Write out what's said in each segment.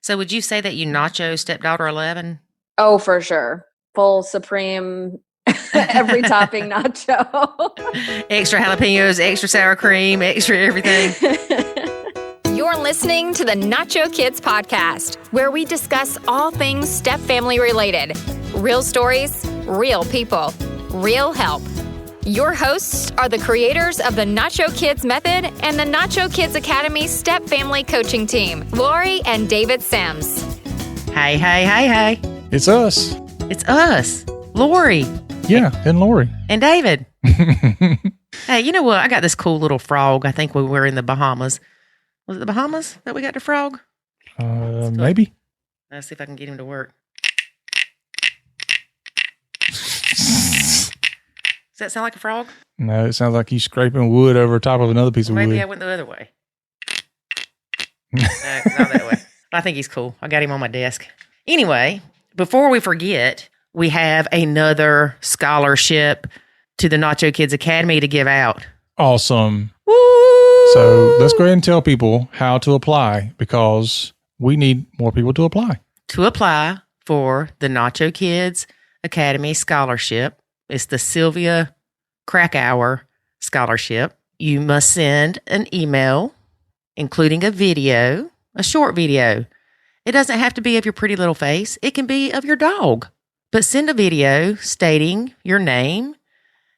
So would you say that you nacho stepdaughter 11? Oh, for sure. Full supreme, every topping nacho. Extra jalapenos, extra sour cream, extra everything. You're listening to the Nacho Kids Podcast, where we discuss all things step family related. Real stories, real people, real help. Your hosts are the creators of the Nacho Kids Method and the Nacho Kids Academy Step Family Coaching Team, Lori and David Sims. Hey. It's us. It's us. Lori. Yeah, and Lori. And David. Hey, you know what? I got this cool little frog. I think we were in the Bahamas. Was it the Bahamas that we got the frog? Maybe. Let's see if I can get him to work. Does that sound like a frog? No, it sounds like he's scraping wood over top of another piece of wood. Maybe I went the other way. No, not that way. I think he's cool. I got him on my desk. Anyway, before we forget, we have another scholarship to the Nacho Kids Academy to give out. Awesome. Woo! So let's go ahead and tell people how to apply because we need more people to apply. To apply for the Nacho Kids Academy Scholarship, it's the Sylvia Krakauer Scholarship. You must send an email, including a video, a short video. It doesn't have to be of your pretty little face. It can be of your dog. But send a video stating your name,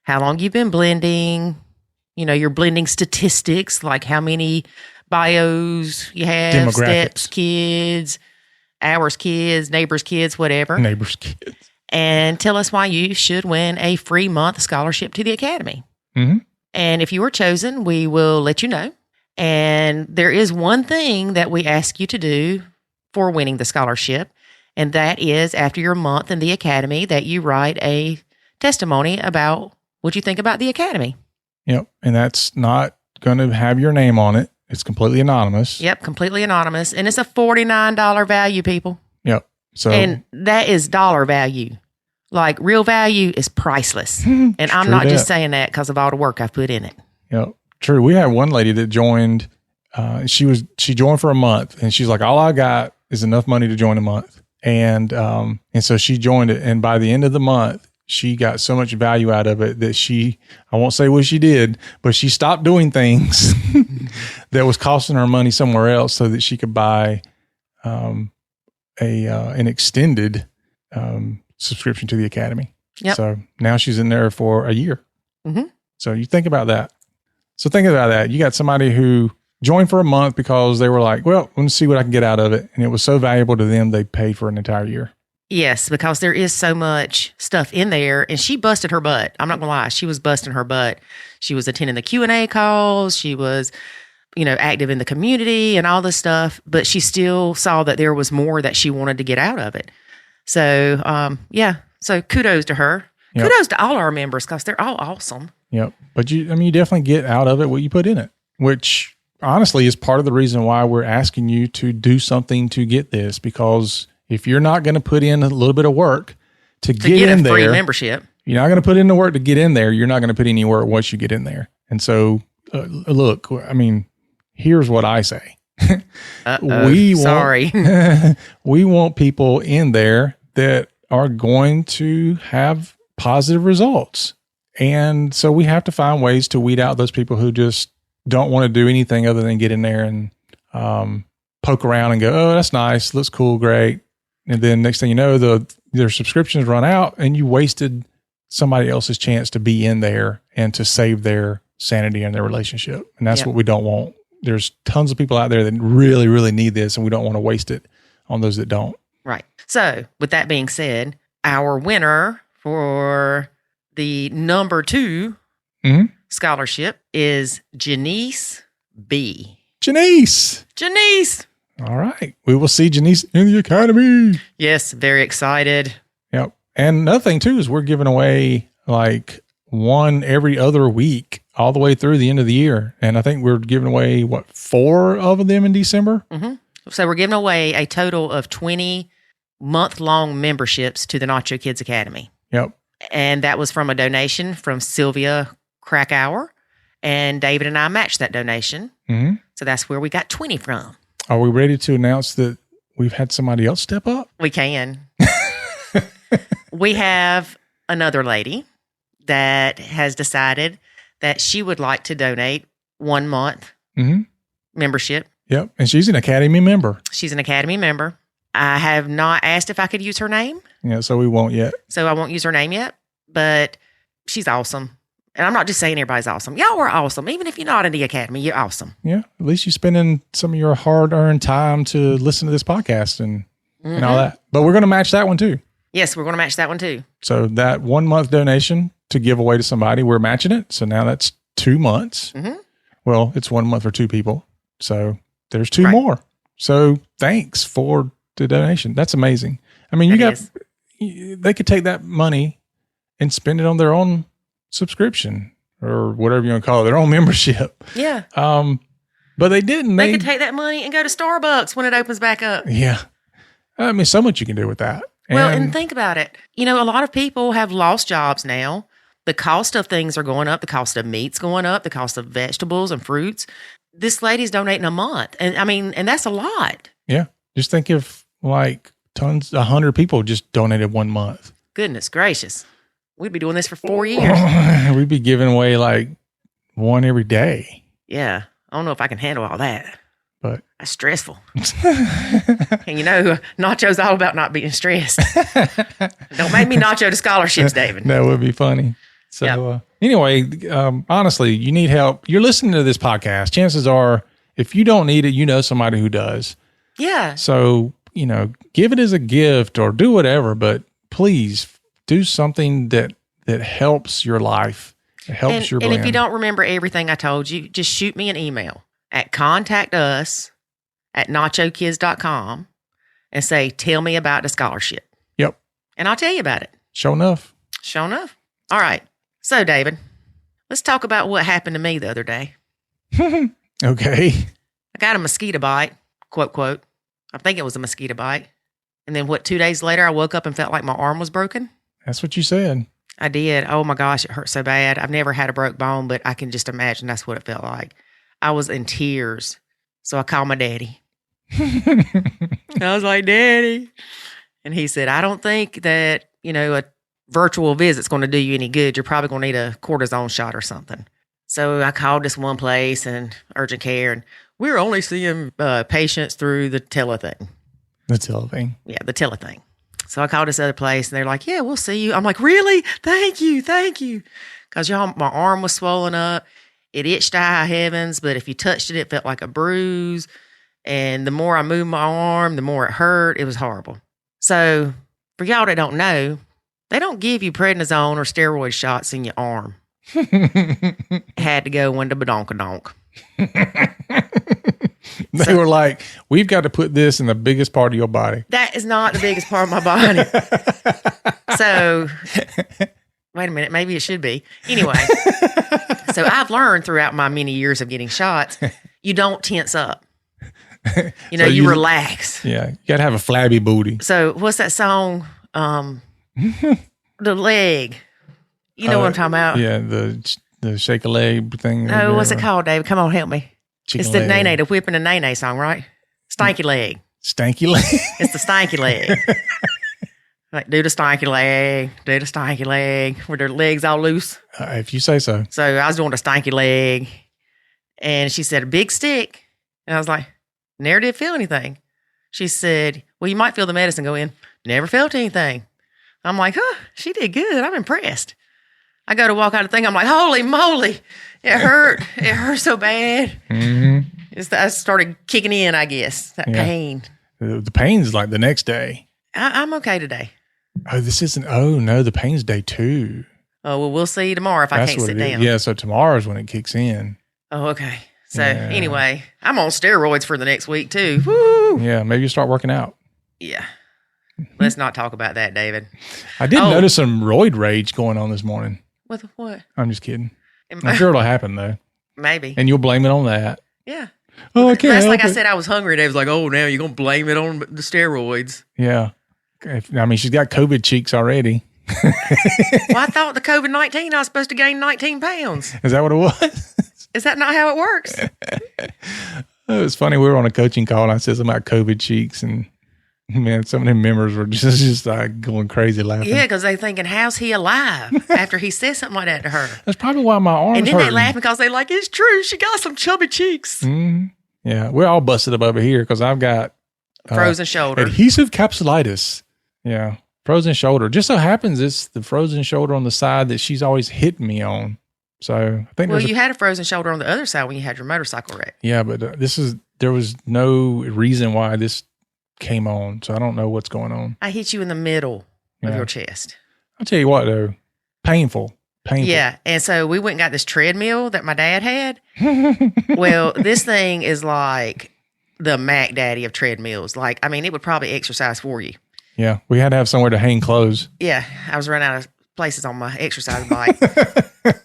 how long you've been blending, your blending statistics, like how many bios you have, steps, kids, hours kids, neighbors kids, whatever. Neighbors kids. And tell us why you should win a free month scholarship to the Academy. Mm-hmm. And if you are chosen, we will let you know. And there is one thing that we ask you to do for winning the scholarship, and that is after your month in the Academy that you write a testimony about what you think about the Academy. Yep. And that's not going to have your name on it. It's completely anonymous. Yep. Completely anonymous. And it's a $49 value, people. Yep. And that is dollar value. Like real value is priceless. And I'm not just saying that because of all the work I've put in it. Yep. True. We had one lady that joined, she joined for a month and she's like, all I got is enough money to join a month. And so she joined it. And by the end of the month, she got so much value out of it that I won't say what she did, but she stopped doing things that was costing her money somewhere else so that she could buy an extended subscription to the Academy. Yep. So now she's in there for a year. Mm-hmm. So you think about that. So think about that. You got somebody who joined for a month because they were like, well, let me see what I can get out of it. And it was so valuable to them, they paid for an entire year. Yes, because there is so much stuff in there. And she busted her butt. I'm not going to lie. She was busting her butt. She was attending the Q&A calls. She was, active in the community and all this stuff. But she still saw that there was more that she wanted to get out of it. So, So kudos to her. Yep. Kudos to all our members because they're all awesome. Yep. But you definitely get out of it what you put in it, which honestly is part of the reason why we're asking you to do something to get this, because if you're not going to put in a little bit of work to get in there, free membership, you're not going to put in the work to get in there. You're not going to put any work once you get in there. And so, look, here's what I say. We want people in there that are going to have positive results. And so we have to find ways to weed out those people who just don't want to do anything other than get in there and poke around and go, oh, that's nice. Looks cool. Great. And then next thing you know, their subscriptions run out and you wasted somebody else's chance to be in there and to save their sanity and their relationship. And that's what we don't want. There's tons of people out there that really, really need this, and we don't want to waste it on those that don't. Right. So with that being said, our winner for the number 2 scholarship is Janice B. Janice. All right. We will see Janice in the Academy. Yes. Very excited. Yep. And another thing too, is we're giving away like one every other week all the way through the end of the year. And I think we're giving away 4 of them in December. Mm-hmm. So we're giving away a total of 20 month-long memberships to the Nacho Kids Academy. Yep. And that was from a donation from Sylvia Krakauer. And David and I matched that donation. Mm-hmm. So that's where we got 20 from. Are we ready to announce that we've had somebody else step up? We can. We have another lady that has decided that she would like to donate 1 month membership. Yep. And she's an Academy member. She's an Academy member. I have not asked if I could use her name. Yeah, so we won't yet. So I won't use her name yet, but she's awesome. And I'm not just saying everybody's awesome. Y'all are awesome. Even if you're not in the Academy, you're awesome. Yeah. At least you're spending some of your hard-earned time to listen to this podcast and all that. But we're going to match that one too. Yes, we're going to match that one too. So that 1 month donation to give away to somebody, we're matching it. So now that's 2 months. Well, it's 1 month for 2 people. So there's 2 more. So thanks for the donation. That's amazing. I mean, they could take that money and spend it on their own subscription or whatever you want to call it, their own membership. Yeah. But they didn't. They could take that money and go to Starbucks when it opens back up. Yeah. I mean, so much you can do with that. Well, and think about it. You know, a lot of people have lost jobs now. The cost of things are going up. The cost of meat's going up. The cost of vegetables and fruits. This lady's donating a month. And I mean, and that's a lot. Yeah. Just think if like 100 people just donated 1 month. Goodness gracious. We'd be doing this for 4 years. We'd be giving away like one every day. Yeah. I don't know if I can handle all that. But that's stressful. And you know, Nacho's all about not being stressed. Don't make me Nacho to scholarships, David. That would be funny. So anyway, honestly, you need help. You're listening to this podcast. Chances are, if you don't need it, you know somebody who does. Yeah. So, you know, give it as a gift or do whatever, but please do something that helps your life. It helps your brand. And if you don't remember everything I told you, just shoot me an email at contactus@nachokids.com and say, tell me about the scholarship. Yep. And I'll tell you about it. Sure enough. Sure enough. All right. So, David, let's talk about what happened to me the other day. Okay. I got a mosquito bite, quote, quote. I think it was a mosquito bite. And then 2 days later, I woke up and felt like my arm was broken. That's what you said. I did. Oh my gosh, it hurt so bad. I've never had a broke bone, but I can just imagine that's what it felt like. I was in tears. So I called my daddy. I was like, Daddy. And he said, I don't think that, you know, a virtual visit's going to do you any good. You're probably going to need a cortisone shot or something. So I called this one place and urgent care, and we're only seeing patients through the telething. The telething? Yeah, the telething. So I called this other place, and they're like, yeah, we'll see you. I'm like, really? Thank you. Because, y'all, my arm was swollen up. It itched to high heavens, but if you touched it, it felt like a bruise. And the more I moved my arm, the more it hurt. It was horrible. So for y'all that don't know, they don't give you prednisone or steroid shots in your arm. Had to go into badonkadonk. They were like, we've got to put this in the biggest part of your body. That is not the biggest part of my body. So, wait a minute, maybe it should be. Anyway, so I've learned throughout my many years of getting shots, you don't tense up. You know, so you relax. Yeah, you got to have a flabby booty. So, what's that song? The leg. You know what I'm talking about? Yeah, the shake a leg thing. No, what's it called, David? Come on, help me. Chicken it's the leg. Nene, the whipping and Nene song, right? Stanky leg. Stanky leg? It's the stanky leg. Like, do the stanky leg, where their legs all loose. If you say so. So I was doing the stanky leg, and she said, a big stick. And I was like, never did feel anything. She said, well, you might feel the medicine go in. Never felt anything. I'm like, she did good. I'm impressed. I go to walk out of the thing. I'm like, holy moly. It hurt. It hurt so bad. Mm-hmm. I started kicking in, I guess, that pain. The pain's like the next day. I'm okay today. Oh, this isn't. Oh, no, the pain's day 2. Oh, well, we'll see tomorrow if I can't sit down. Yeah, so tomorrow's when it kicks in. Oh, okay. So anyway, I'm on steroids for the next week too. Woo! Yeah, maybe you start working out. Yeah. Let's not talk about that, David. I did notice some roid rage going on this morning. With what? I'm just kidding. I'm sure it'll happen though. Maybe. And you'll blame it on that. Yeah. Oh, I can't. That's like I said, I was hungry. Dave was like, "Oh, now you're gonna blame it on the steroids." Yeah. I mean, she's got COVID cheeks already. Well, I thought the COVID-19, I was supposed to gain 19 pounds. Is that what it was? Is that not how it works? It was funny. We were on a coaching call, and I said something about COVID cheeks, and Man, some of them members were just like going crazy laughing. Yeah, because they thinking, how's he alive after he said something like that to her? That's probably why my arms And then hurting. they laugh because they like, it's true. She got some chubby cheeks. Mm-hmm. Yeah, we're all busted up over here because I've got frozen shoulder. Adhesive capsulitis. Yeah, frozen shoulder. Just so happens it's the frozen shoulder on the side that she's always hitting me on. So I think you had a frozen shoulder on the other side when you had your motorcycle wreck. Yeah, but there was no reason why this came on, so I don't know what's going on. I hit you in the middle of your chest. I'll tell you what though, painful. Yeah, and so we went and got this treadmill that my dad had. Well, this thing is like the Mac Daddy of treadmills. Like, I mean, it would probably exercise for you. Yeah, we had to have somewhere to hang clothes. Yeah, I was running out of places on my exercise bike.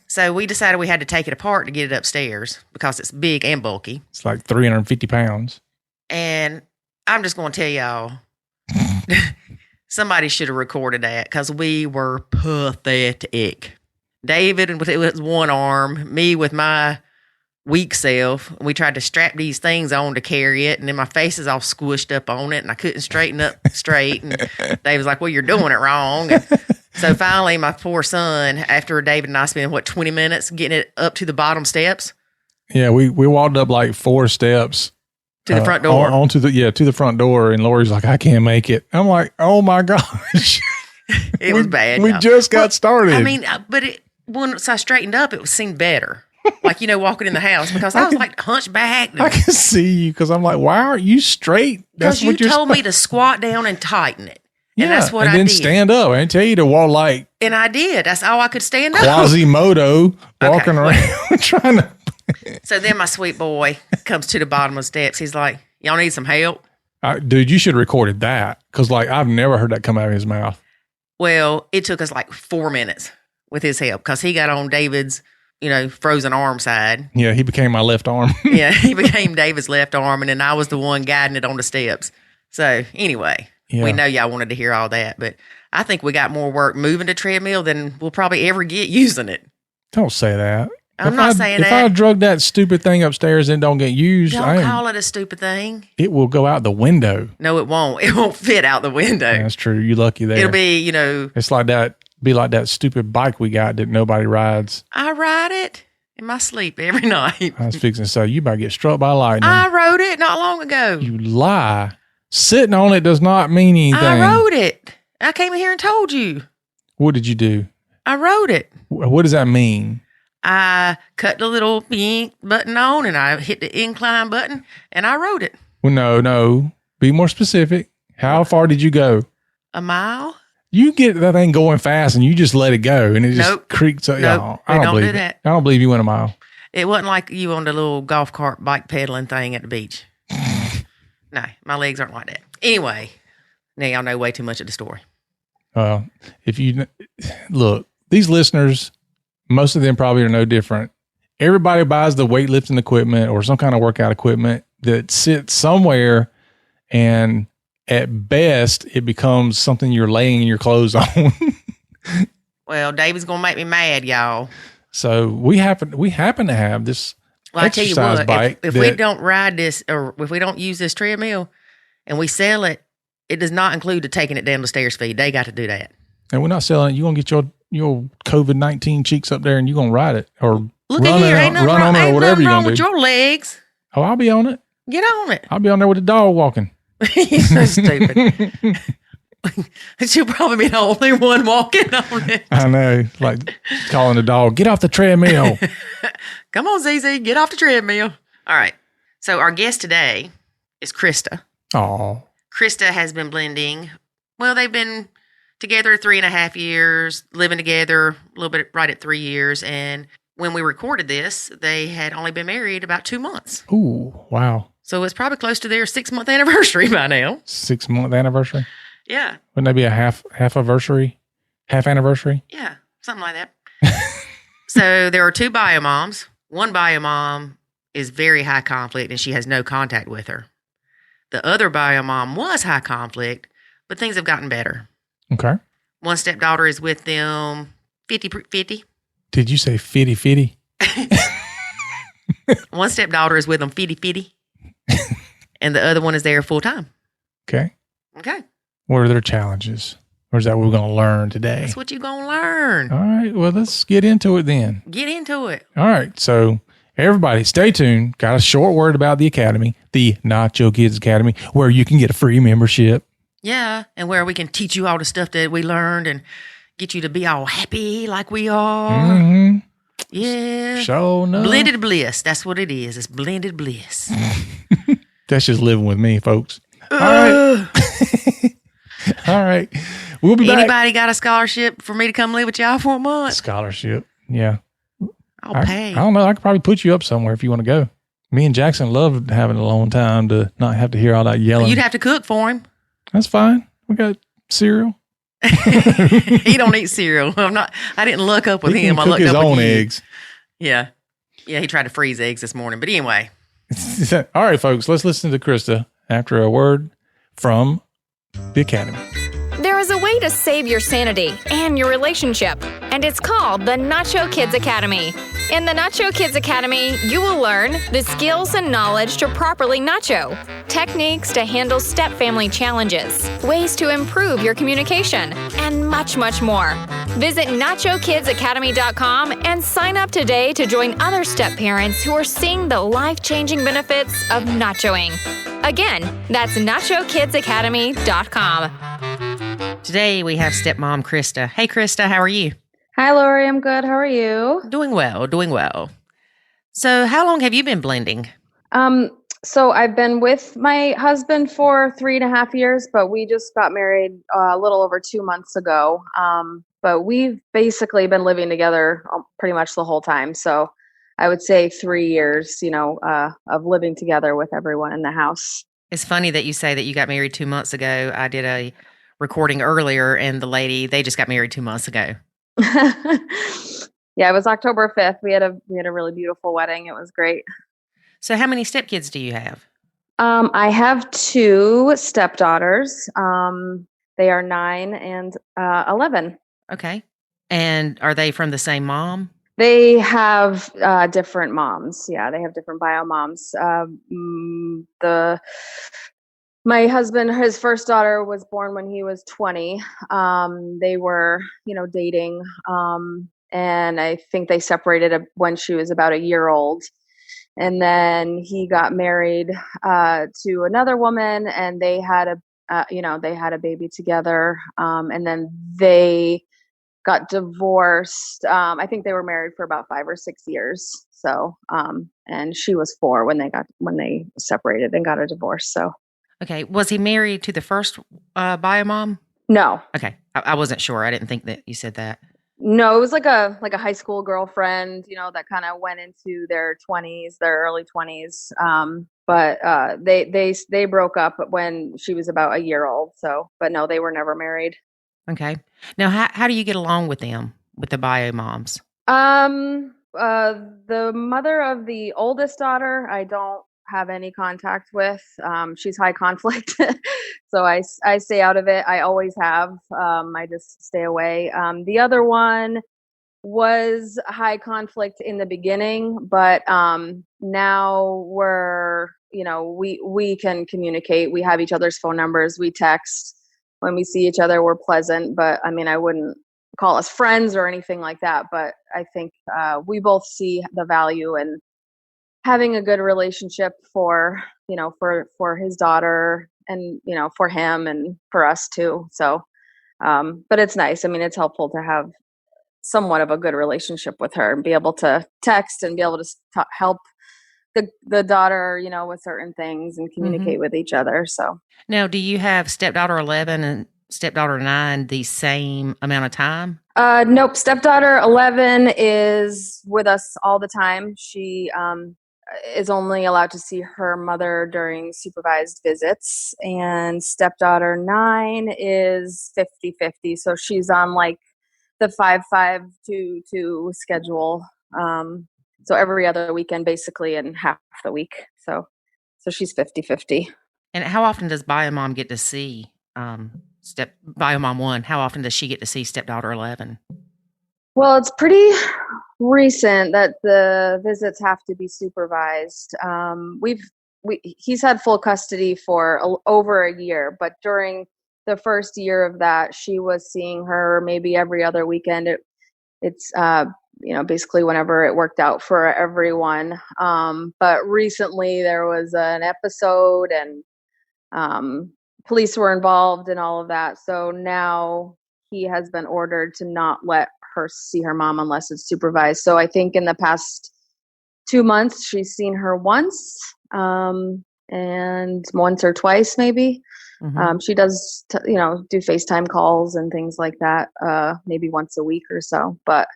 So we decided we had to take it apart to get it upstairs because it's big and bulky. It's like 350 pounds. And I'm just going to tell y'all, somebody should have recorded that because we were pathetic. David with one arm, me with my weak self. We tried to strap these things on to carry it, and then my face is all squished up on it, and I couldn't straighten up straight. And Dave was like, well, you're doing it wrong. And so finally, my poor son, after David and I spent, 20 minutes getting it up to the bottom steps? Yeah, we walked up like 4 steps. To the front door. To the front door, and Lori's like, I can't make it. I'm like, oh my gosh. It was bad. We just got started. I mean, but once I straightened up, it seemed better. Like, walking in the house because I was like hunchbacked. I can see you because I'm like, why aren't you straight? Because you told me to squat down and tighten it. And that's what I did. And then stand up. I didn't tell you to walk like. And I did. That's all I could stand up. Quasimodo walking around trying to. So then my sweet boy comes to the bottom of the steps. He's like, y'all need some help? Dude, you should have recorded that because like I've never heard that come out of his mouth. Well, it took us like 4 minutes with his help because he got on David's, frozen arm side. Yeah, he became my left arm. Yeah, he became David's left arm, and then I was the one guiding it on the steps. So anyway, we know y'all wanted to hear all that, but I think we got more work moving the treadmill than we'll probably ever get using it. Don't say that. I'm not saying that. If I drug that stupid thing upstairs and don't get used, don't call it a stupid thing. It will go out the window. No, it won't. It won't fit out the window. That's true. You're lucky there. It'll be, It's like that. Be like that stupid bike we got that nobody rides. I ride it in my sleep every night. I was fixing to say, you better get struck by lightning. I rode it not long ago. You lie. Sitting on it does not mean anything. I rode it. I came in here and told you. What did you do? I rode it. What does that mean? I cut the little pink button on and I hit the incline button and I rode it. Well, no. Be more specific. How far did you go? A mile. You get that thing going fast and you just let it go and it just creaks up. Nope. I don't believe do that. I don't believe you went a mile. It wasn't like you on the little golf cart bike pedaling thing at the beach. No, my legs aren't like that. Anyway, now y'all know way too much of the story. If you look, these listeners, most of them probably are no different. Everybody buys the weightlifting equipment or some kind of workout equipment that sits somewhere, and at best, it becomes something you're laying your clothes on. Well, David's gonna make me mad, y'all. So we happen to have this. Well, I tell you what, bike if we don't ride this or if we don't use this treadmill and we sell it, it does not include the taking it down the stairs fee. They got to do that. And we're not selling it. You're gonna get your COVID-19 cheeks up there and you're gonna ride it or look at here, ain't nothing wrong, or whatever you're gonna with do. your legs. Oh, I'll be on it. Get on it. I'll be on there with the dog walking. You're so stupid. She'll probably be the only one walking on it. I know, like calling the dog, get off the treadmill. Come on, ZZ, get off the treadmill. All right. So our guest today is Crista. Oh. Crista has been blending. Well, they've been together 3.5 years, living together a little bit right at 3 years. And when we recorded this, they had only been married about 2 months. Ooh, wow. So it's probably close to their 6-month anniversary by now. 6-month anniversary? Yeah. Wouldn't that be a half anniversary? Half anniversary? Yeah, something like that. So there are 2 bio moms. One bio mom is very high conflict and she has no contact with her. The other bio mom was high conflict, but things have gotten better. Okay. One stepdaughter is with them 50-50. Did you say 50-50? One stepdaughter is with them 50-50. And the other one is there full time. Okay. Okay. What are their challenges? Or is that what we're going to learn today? That's what you're going to learn. All right. Well, let's get into it then. Get into it. All right. So everybody stay tuned. Got a short word about the Academy, the Nacho Kids Academy, where you can get a free membership. Yeah. And where we can teach you all the stuff that we learned and get you to be all happy like we are. Mm-hmm. Yeah. Sure enough. Blended bliss. That's what it is. It's blended bliss. That's just living with me, folks. All right. All right. We'll be back. Anybody got a scholarship for me to come live with y'all for a month? Scholarship. Yeah. I'll pay. I don't know. I could probably put you up somewhere if you want to go. Me and Jackson love having a long time to not have to hear all that yelling. You'd have to cook for him. That's fine. We got cereal. He don't eat cereal. I didn't look up with he him. Can I cook looked his up own with you. eggs. Yeah. Yeah, he tried to freeze eggs this morning. But anyway. All right, folks, let's listen to Crista after a word from the Academy. There is a way to save your sanity and your relationship, and it's called the Nacho Kids Academy. In the Nacho Kids Academy, you will learn the skills and knowledge to properly nacho, techniques to handle step-family challenges, ways to improve your communication, and much, much more. Visit NachoKidsAcademy.com and sign up today to join other step-parents who are seeing the life-changing benefits of nachoing. Again, that's NachoKidsAcademy.com. Today we have stepmom Crista. Hey, Crista, how are you? Hi, Lori. I'm good. How are you? Doing well, doing well. So how long have you been blending? So I've been with my husband for 3.5 years, but we just got married a little over 2 months ago. But we've basically been living together pretty much the whole time. So I would say 3 years, of living together with everyone in the house. It's funny that you say that you got married 2 months ago. I did a recording earlier, and the lady, they just got married 2 months ago. Yeah, it was October 5th. We had a really beautiful wedding. It was great. So how many stepkids do you have? I have 2 stepdaughters. They are 9 and 11. Okay. And are they from the same mom? They have different moms. Yeah, they have different bio moms. My husband, his first daughter was born when he was 20. They were, dating. And I think they separated when she was about a year old. And then he got married to another woman, and they had a baby together. And then they got divorced. I think they were married for about 5 or 6 years. So, and she was 4 when they separated and got a divorce. So. Okay. Was he married to the first bio mom? No. Okay. I wasn't sure. I didn't think that you said that. No, it was like a high school girlfriend, that kind of went into their early 20s. But they broke up when she was about a year old. So, but no, they were never married. Okay. Now, how do you get along with them, with the bio moms? The mother of the oldest daughter, I don't have any contact with. She's high conflict. So I stay out of it. I always have. I just stay away. The other one was high conflict in the beginning, but now we're, we can communicate. We have each other's phone numbers. We text. When we see each other, we're pleasant. But I mean, I wouldn't call us friends or anything like that. But I think we both see the value in having a good relationship for his daughter and, for him and for us too. So, but it's nice. I mean, it's helpful to have somewhat of a good relationship with her and be able to text and be able to help the daughter, with certain things and communicate with each other. So now, do you have stepdaughter 11 and stepdaughter 9 the same amount of time? Nope. Stepdaughter 11 is with us all the time. She, is only allowed to see her mother during supervised visits, and stepdaughter 9 is 50-50. So she's on like the 5-5-2-2 schedule. So every other weekend basically and half the week. So she's 50-50. And how often does bio mom get to see bio mom 1? How often does she get to see stepdaughter 11? Well, it's pretty recent that the visits have to be supervised. he's had full custody for over a year, but during the first year of that, she was seeing her maybe every other weekend. It's basically whenever it worked out for everyone. But recently there was an episode, and police were involved and all of that. So now he has been ordered to not let her see her mom unless it's supervised. So I think in the past 2 months, she's seen her once, and once or twice maybe. Mm-hmm. She does, do FaceTime calls and things like that, maybe once a week or so. But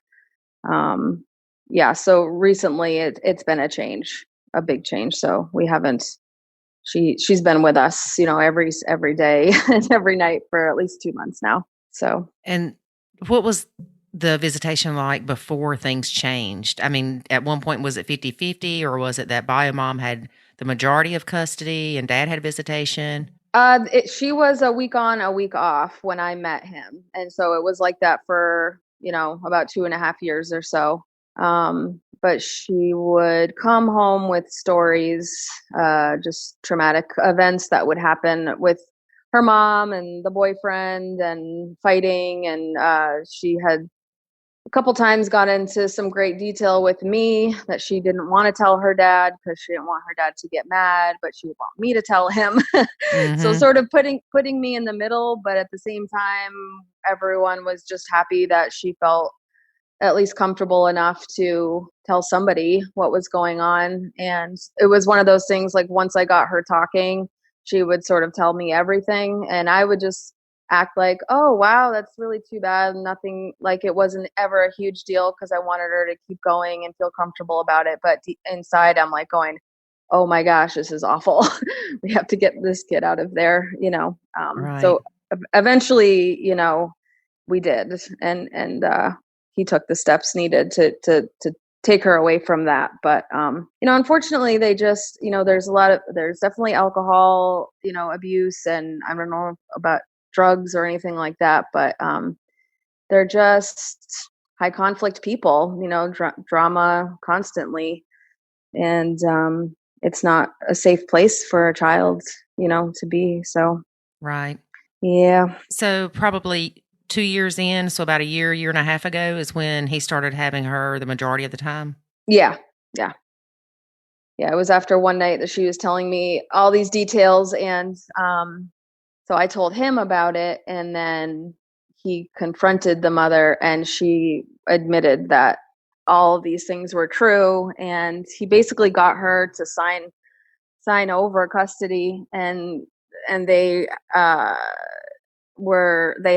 so recently it's been a big change. So we haven't. She's been with us, every day and every night for at least 2 months now. So. And what was the visitation like before things changed? I mean, at one point, was it 50-50, or was it that bio mom had the majority of custody and dad had visitation? She was a week on, a week off when I met him. And so it was like that for, about 2.5 years or so. But she would come home with stories, just traumatic events that would happen with her mom and the boyfriend and fighting. And she had a couple times got into some great detail with me that she didn't want to tell her dad because she didn't want her dad to get mad, but she would want me to tell him. Mm-hmm. So sort of putting me in the middle, but at the same time, everyone was just happy that she felt at least comfortable enough to tell somebody what was going on. And it was one of those things, like once I got her talking, she would sort of tell me everything, and I would just act like, oh, wow, that's really too bad. Nothing, like it wasn't ever a huge deal because I wanted her to keep going and feel comfortable about it. But inside I'm like going, oh my gosh, this is awful. We have to get this kid out of there, Right. So eventually, we did. And he took the steps needed to take her away from that. But, unfortunately they just, there's definitely alcohol, abuse, and I don't know about drugs or anything like that, but they're just high conflict people, drama constantly, and it's not a safe place for a child, to be. So right. Yeah. So probably 2 years in, so about a year and a half ago is when he started having her the majority of the time. Yeah. It was after one night that she was telling me all these details, and so I told him about it, and then he confronted the mother, and she admitted that all of these things were true. And he basically got her to sign over custody, and they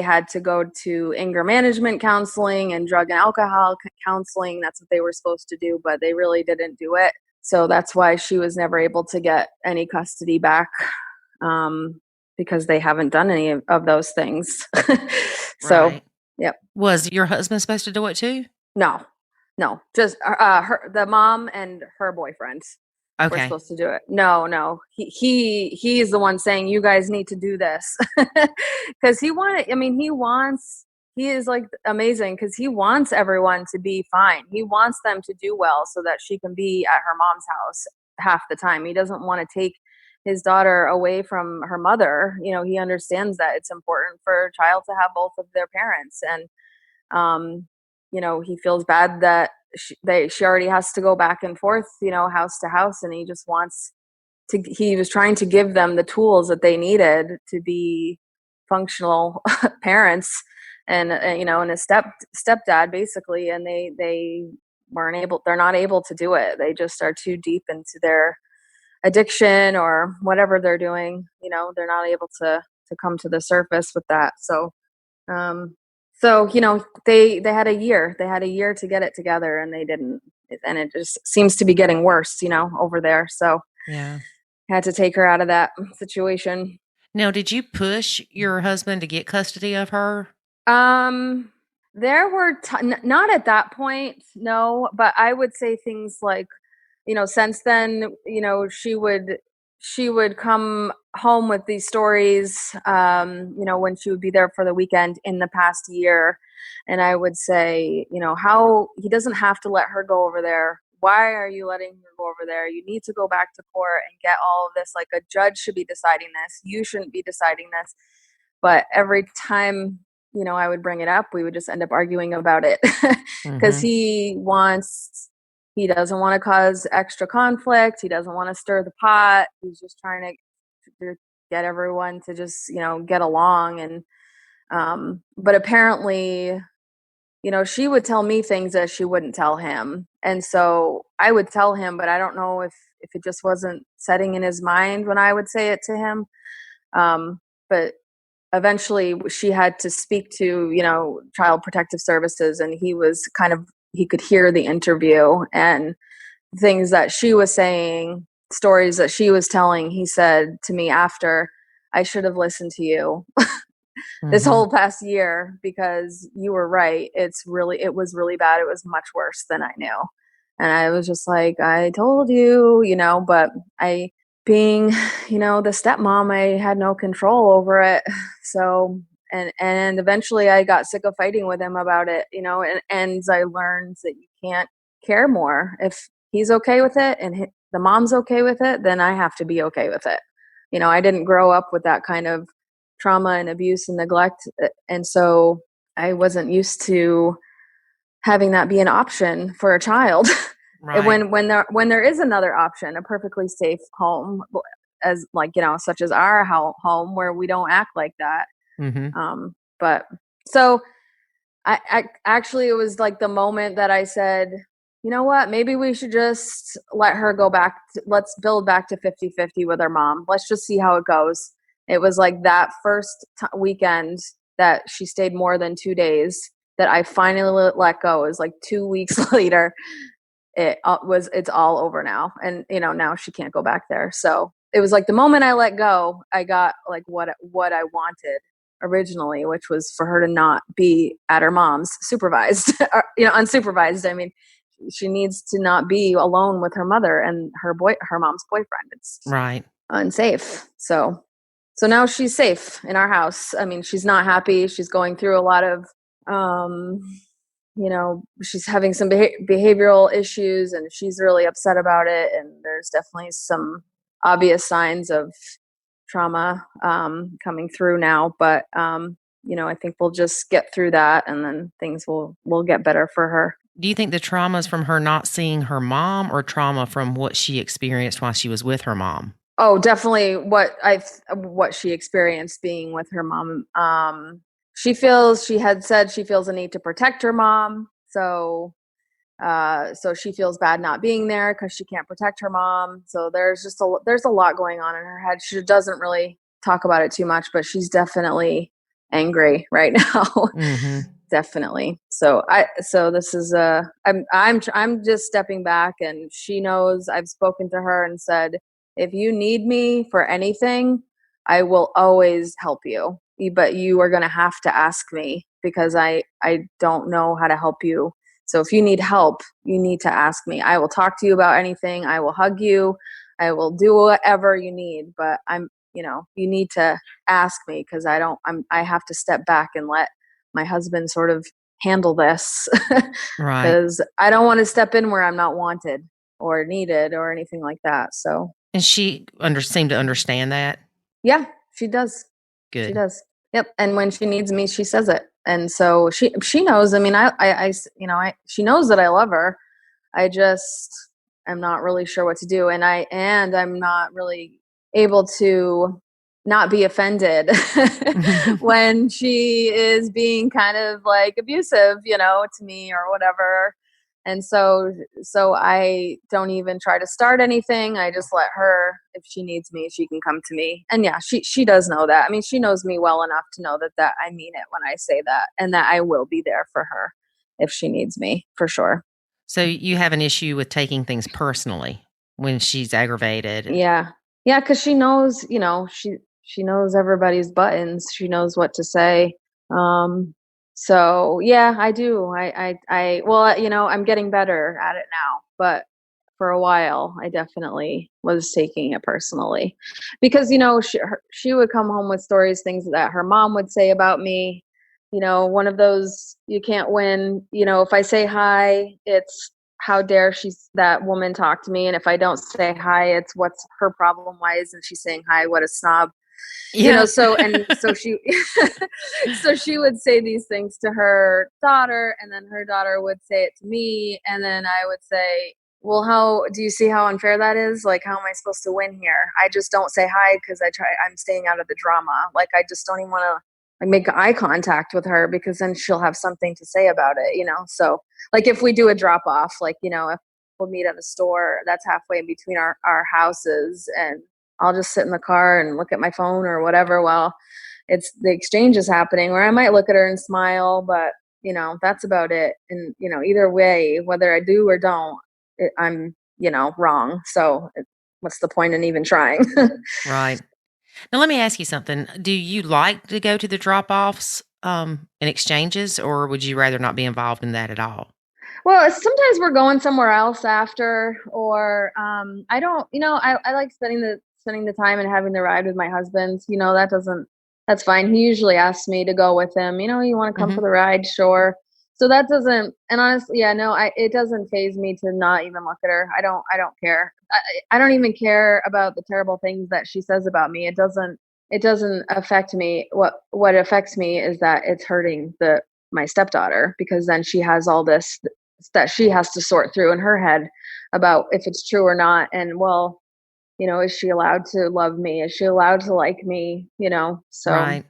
had to go to anger management counseling and drug and alcohol counseling. That's what they were supposed to do, but they really didn't do it. So that's why she was never able to get any custody back. Because they haven't done any of those things. So, right. Yep. Was your husband supposed to do it too? No, just the mom and her boyfriend were supposed to do it. No, he is the one saying, you guys need to do this. Because he is like amazing, because he wants everyone to be fine. He wants them to do well so that she can be at her mom's house half the time. He doesn't want to take his daughter away from her mother. He understands that it's important for a child to have both of their parents. And, he feels bad that she already has to go back and forth, house to house. And he just he was trying to give them the tools that they needed to be functional parents and a stepdad basically. And they weren't able, they're not able to do it. They just are too deep into their addiction or whatever they're doing, they're not able to come to the surface with that. So they had a year to get it together, and they didn't, and it just seems to be getting worse, over there. So yeah, had to take her out of that situation. Now, did you push your husband to get custody of her? There were not at that point, no, but I would say things like, since then, she would come home with these stories, when she would be there for the weekend in the past year. And I would say, how he doesn't have to let her go over there why are you letting her go over there? You need to go back to court and get all of this. Like, a judge should be deciding this. You shouldn't be deciding this. But every time, you know, I would bring it up, we would just end up arguing about it because he doesn't want to cause extra conflict. He doesn't want to stir the pot. He's just trying to get everyone to just, you know, get along. And, but apparently, you know, she would tell me things that she wouldn't tell him. And so I would tell him, but I don't know if it just wasn't setting in his mind when I would say it to him. But eventually she had to speak to, you know, Child Protective Services, and he could hear the interview and things that she was saying, stories that she was telling. He said to me after, I should have listened to you this whole past year, because you were right. It was really bad. It was much worse than I knew. And I was just like, I told you, you know, but being, you know, the stepmom, I had no control over it. So, and eventually I got sick of fighting with him about it, you know, and I learned that you can't care more. If he's okay with it and the mom's okay with it, then I have to be okay with it. You know, I didn't grow up with that kind of trauma and abuse and neglect. And so I wasn't used to having that be an option for a child. Right. when there is another option, a perfectly safe home, as like, you know, such as our home where we don't act like that. But so I actually, it was like the moment that I said, you know what, maybe we should just let her go back. Let's build back to 50-50 with her mom. Let's just see how it goes. It was like that first weekend that she stayed more than 2 days that I finally let go. It was like 2 weeks later. It's all over now. And, you know, now she can't go back there. So it was like the moment I let go, I got like what I wanted originally, which was for her to not be at her mom's supervised, or, you know, unsupervised. I mean, she needs to not be alone with her mother and her mom's boyfriend. It's right. Unsafe. So now she's safe in our house. I mean, she's not happy. She's going through a lot of, you know, she's having some behavioral issues, and she's really upset about it. And there's definitely some obvious signs of trauma coming through now. But, you know, I think we'll just get through that, and then things will get better for her. Do you think the trauma is from her not seeing her mom, or trauma from what she experienced while she was with her mom? Oh, definitely what she experienced being with her mom. She had said she feels a need to protect her mom. So she feels bad not being there because she can't protect her mom. So there's a lot going on in her head. She doesn't really talk about it too much, but she's definitely angry right now. Definitely. So this is I'm just stepping back, and she knows. I've spoken to her and said, if you need me for anything, I will always help you. But you are going to have to ask me, because I don't know how to help you. So if you need help, you need to ask me. I will talk to you about anything. I will hug you. I will do whatever you need. But you need to ask me, because I have to step back and let my husband sort of handle this. Right. Because I don't want to step in where I'm not wanted or needed or anything like that. So. And she seemed to understand that? Yeah, she does. Good. She does. Yep. And when she needs me, she says it. And so she knows. I mean, she knows that I love her. I just am not really sure what to do. And I'm not really able to not be offended when she is being kind of like abusive, you know, to me or whatever. And so I don't even try to start anything. I just let her, if she needs me, she can come to me. And yeah, she does know that. I mean, she knows me well enough to know that I mean it when I say that, and that I will be there for her if she needs me, for sure. So you have an issue with taking things personally when she's aggravated? Yeah. Yeah, because she knows, you know, she knows everybody's buttons. She knows what to say. So yeah, I do. Well, you know, I'm getting better at it now, but for a while I definitely was taking it personally, because, you know, she would come home with stories, things that her mom would say about me. You know, one of those, you can't win. You know, if I say hi, it's how dare that woman talk to me? And if I don't say hi, it's what's her problem? Why isn't she saying hi? What a snob. Yeah. So she, so she would say these things to her daughter, and then her daughter would say it to me. And then I would say, well, how do you see how unfair that is? Like, how am I supposed to win here? I just don't say hi because I'm staying out of the drama. Like, I just don't even want to make eye contact with her because then she'll have something to say about it, So like if we do a drop off, like, if we'll meet at a store that's halfway in between our houses, and I'll just sit in the car and look at my phone or whatever while the exchange is happening, or I might look at her and smile, but that's about it. And, either way, whether I do or don't, I'm, wrong. So what's the point in even trying? Right. Now, let me ask you something. Do you like to go to the drop-offs and exchanges, or would you rather not be involved in that at all? Well, sometimes we're going somewhere else after, or I don't, I like spending the time and having the ride with my husband. That's fine. He usually asks me to go with him. You want to come for the ride? Sure. So that doesn't, and honestly, yeah, no, it doesn't faze me to not even look at her. I don't care. I don't even care about the terrible things that she says about me. It doesn't affect me. What affects me is that it's hurting my stepdaughter, because then she has all this that she has to sort through in her head about if it's true or not. And well, is she allowed to love me? Is she allowed to like me? So, right.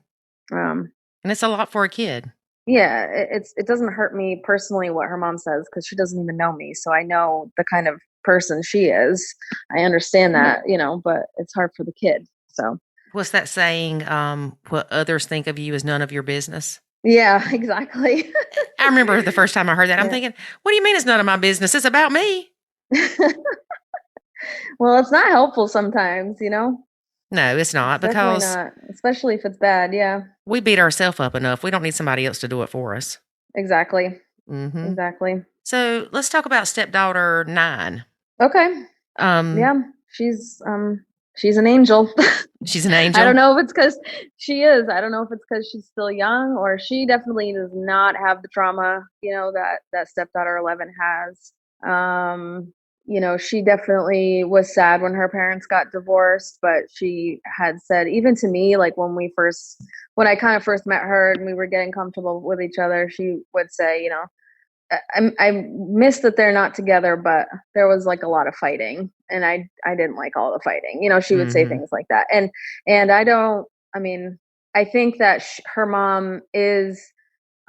And it's a lot for a kid. Yeah, it doesn't hurt me personally what her mom says, because she doesn't even know me. So I know the kind of person she is. I understand that, but it's hard for the kid. So what's that saying? What others think of you is none of your business. Yeah, exactly. I remember the first time I heard that, I'm thinking, what do you mean it's none of my business? It's about me. Well, it's not helpful sometimes, No, it's not, because not, especially if it's bad. Yeah. We beat ourselves up enough. We don't need somebody else to do it for us. Exactly. Mm-hmm. Exactly. So let's talk about stepdaughter 9. Okay. Yeah, she's an angel. She's an angel. I don't know if it's because she is. I don't know if it's because she's still young, or she definitely does not have the trauma, that stepdaughter 11 has. She definitely was sad when her parents got divorced, but she had said, even to me, like when I kind of first met her and we were getting comfortable with each other, she would say, I miss that they're not together, but there was like a lot of fighting, and I didn't like all the fighting. She would say things like that, and I think that her mom is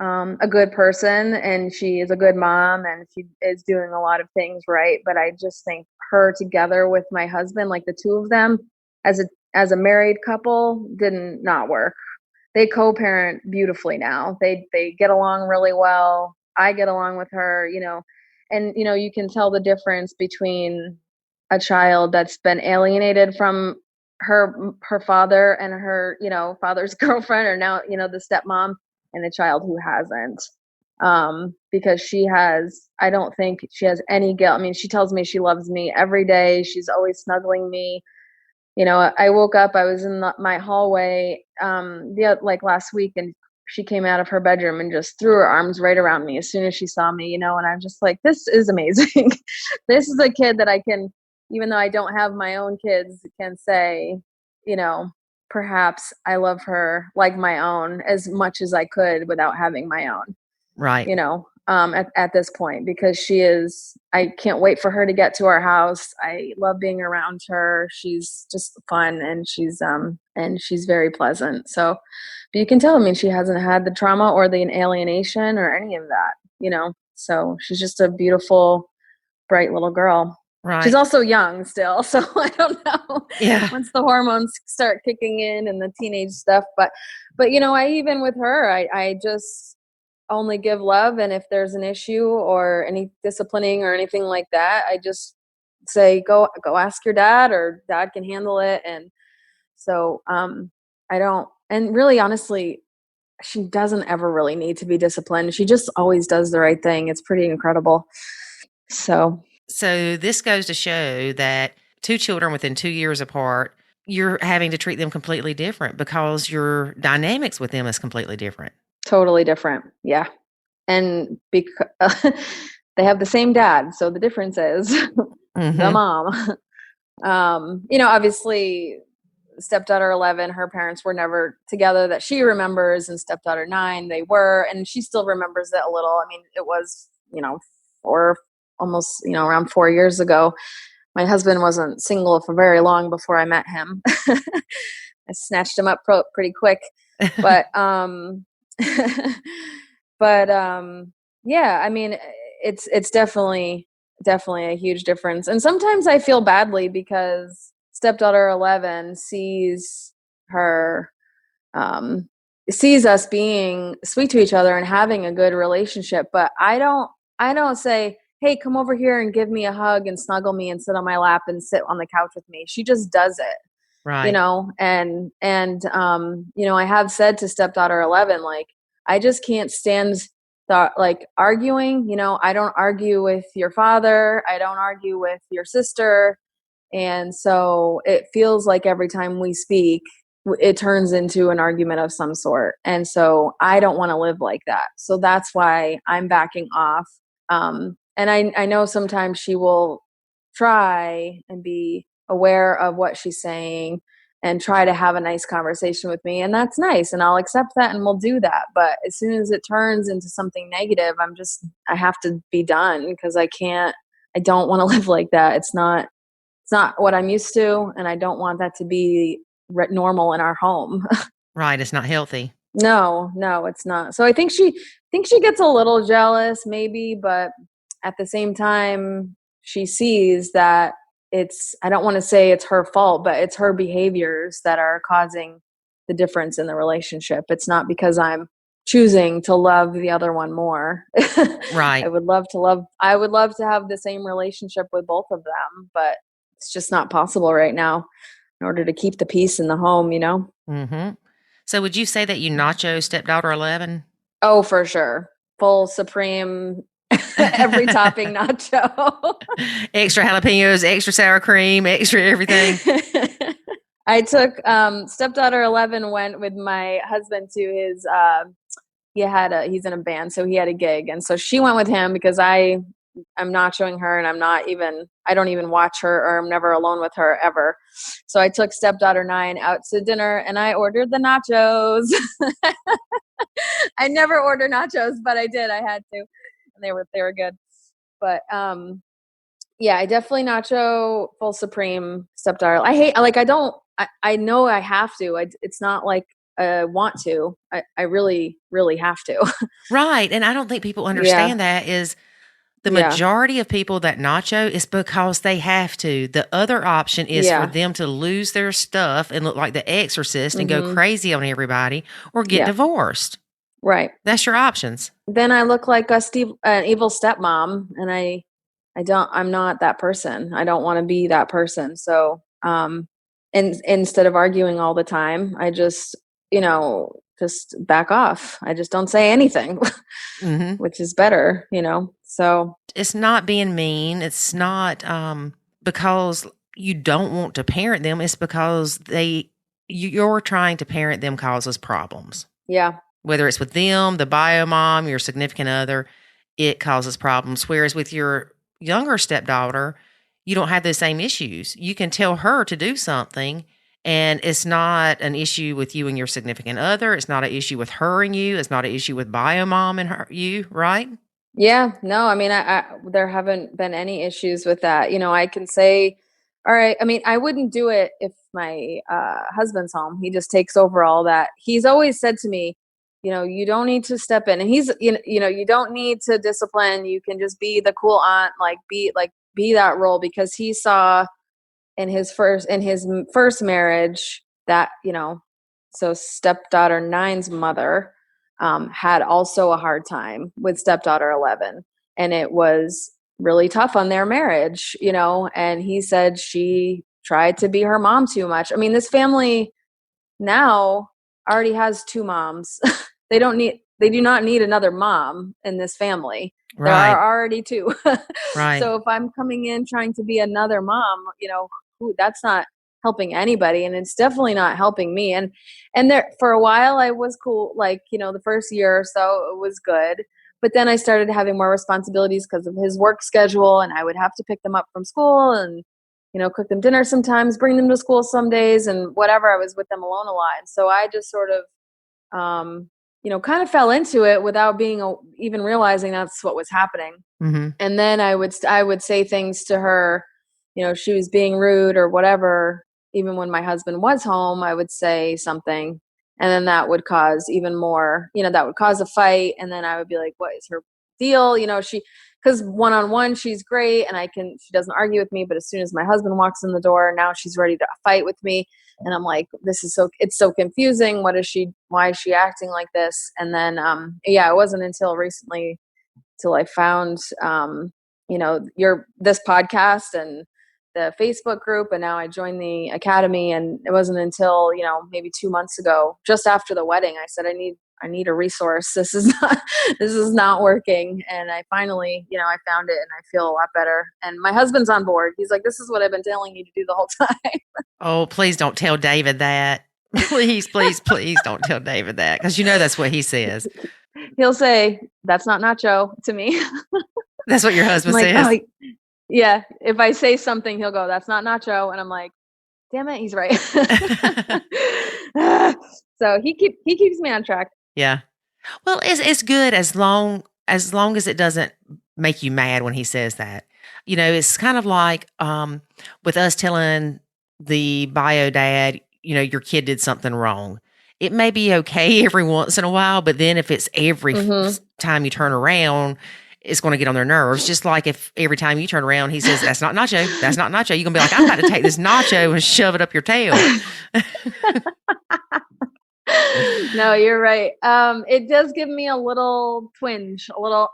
a good person, and she is a good mom, and she is doing a lot of things right. But I just think her together with my husband, like the two of them as a married couple, did not work. They co-parent beautifully now. They get along really well. I get along with her, and you can tell the difference between a child that's been alienated from her father and her, father's girlfriend, or now, the stepmom, and a child who hasn't. Because I don't think she has any guilt. I mean, she tells me she loves me every day. She's always snuggling me. I woke up, I was in my hallway, last week, and she came out of her bedroom and just threw her arms right around me as soon as she saw me, and I'm just like, this is amazing. This is a kid that I can, even though I don't have my own kids, can say, perhaps I love her like my own as much as I could without having my own. Right. At this point, because I can't wait for her to get to our house. I love being around her. She's just fun, and she's very pleasant. So, but you can tell, she hasn't had the trauma or the alienation or any of that, so she's just a beautiful, bright little girl. Right. She's also young still, so I don't know. Yeah. Once the hormones start kicking in and the teenage stuff, but I even with her, I just only give love, and if there's an issue or any disciplining or anything like that, I just say go ask your dad, or dad can handle it. And so I don't, and really honestly, she doesn't ever really need to be disciplined. She just always does the right thing. It's pretty incredible. So this goes to show that 2 children within 2 years apart, you're having to treat them completely different because your dynamics with them is completely different. Totally different. Yeah. And they have the same dad. So the difference is the mom. Obviously stepdaughter 11, her parents were never together that she remembers, and stepdaughter 9, they were, and she still remembers it a little. I mean, it was, around 4 years ago. My husband wasn't single for very long before I met him. I snatched him up pretty quick, but, yeah, I mean, it's definitely a huge difference. And sometimes I feel badly because stepdaughter 11 sees us being sweet to each other and having a good relationship, but I don't say, hey, come over here and give me a hug and snuggle me and sit on my lap and sit on the couch with me. She just does it. Right. I have said to stepdaughter 11, like, I just can't stand arguing. I don't argue with your father. I don't argue with your sister. And so it feels like every time we speak, it turns into an argument of some sort. And so I don't want to live like that. So that's why I'm backing off. And I know sometimes she will try and be aware of what she's saying and try to have a nice conversation with me. And that's nice. And I'll accept that and we'll do that. But as soon as it turns into something negative, I have to be done, because I don't want to live like that. It's not what I'm used to. And I don't want that to be normal in our home. Right. It's not healthy. No, it's not. So I think she gets a little jealous maybe, but at the same time, she sees that I don't want to say it's her fault, but it's her behaviors that are causing the difference in the relationship. It's not because I'm choosing to love the other one more. Right. I would love to have the same relationship with both of them, but it's just not possible right now in order to keep the peace in the home, Mm-hmm. So would you say that you nacho stepdaughter 11? Oh, for sure. Full supreme every topping nacho. Extra jalapenos, extra sour cream, extra everything. I took stepdaughter 11 went with my husband to his he's in a band, so he had a gig, and so she went with him because I'm nachoing her, and I don't even watch her, or I'm never alone with her ever. So I took stepdaughter 9 out to dinner, and I ordered the nachos. I never order nachos, but I did. I had to. And they were good. But I definitely nacho full supreme stepdaughter. I know I have to. It's not like I want to. I really, really have to. Right. And I don't think people understand that is the majority of people that nacho is because they have to. The other option is for them to lose their stuff and look like the exorcist and go crazy on everybody, or get divorced. Right. That's your options. Then I look like an evil stepmom, and I'm not that person. I don't want to be that person. So, and instead of arguing all the time, I just back off. I just don't say anything, which is better, so. It's not being mean. It's not, because you don't want to parent them. It's because you're trying to parent them causes problems. Yeah. Whether it's with them, the bio mom, your significant other, it causes problems. Whereas with your younger stepdaughter, you don't have those same issues. You can tell her to do something, and it's not an issue with you and your significant other. It's not an issue with her and you. It's not an issue with bio mom and you, right? Yeah. No, I mean, there haven't been any issues with that. I can say, all right. I mean, I wouldn't do it if my husband's home. He just takes over all that. He's always said to me, you don't need to step in, and you don't need to discipline. You can just be the cool aunt, be that role, because he saw in his first marriage that, so stepdaughter 9's mother had also a hard time with stepdaughter 11, and it was really tough on their marriage, and he said she tried to be her mom too much. I mean, this family now already has 2 moms. They do not need another mom in this family. Right. There are already 2. Right. So if I'm coming in trying to be another mom, that's not helping anybody, and it's definitely not helping me. And there, for a while I was cool, the first year or so it was good, But then I started having more responsibilities because of his work schedule, and I would have to pick them up from school and, cook them dinner sometimes, bring them to school some days, and whatever. I was with them alone a lot. And so I just sort of, kind of fell into it without even realizing that's what was happening. Mm-hmm. And then I would say things to her, she was being rude or whatever. Even when my husband was home, I would say something, and then that would cause even more, that would cause a fight. And then I would be like, what is her deal? Because one-on-one, she's great, and she doesn't argue with me. But as soon as my husband walks in the door, now she's ready to fight with me. And I'm like, it's so confusing. Why is she acting like this? And then, it wasn't until recently till I found, this podcast and the Facebook group, and now I joined the academy. And it wasn't until, maybe 2 months ago, just after the wedding, I said, I need a resource. This is not working. And I finally, I found it, and I feel a lot better. And my husband's on board. He's like, this is what I've been telling you to do the whole time. Oh, please don't tell David that. Please, please, please don't tell David that. Because that's what he says. He'll say, that's not Nacho to me. That's what your husband like, says? Oh, yeah. If I say something, he'll go, that's not Nacho. And I'm like, damn it, he's right. So he keeps me on track. Yeah. Well, it's good as long as it doesn't make you mad when he says that. It's kind of like with us telling the bio dad, your kid did something wrong. It may be okay every once in a while, but then if it's every time you turn around, it's going to get on their nerves. Just like if every time you turn around, he says, that's not Nacho. That's not Nacho. You're going to be like, I'm about to take this Nacho and shove it up your tail. No, you're right. It does give me a little twinge, a little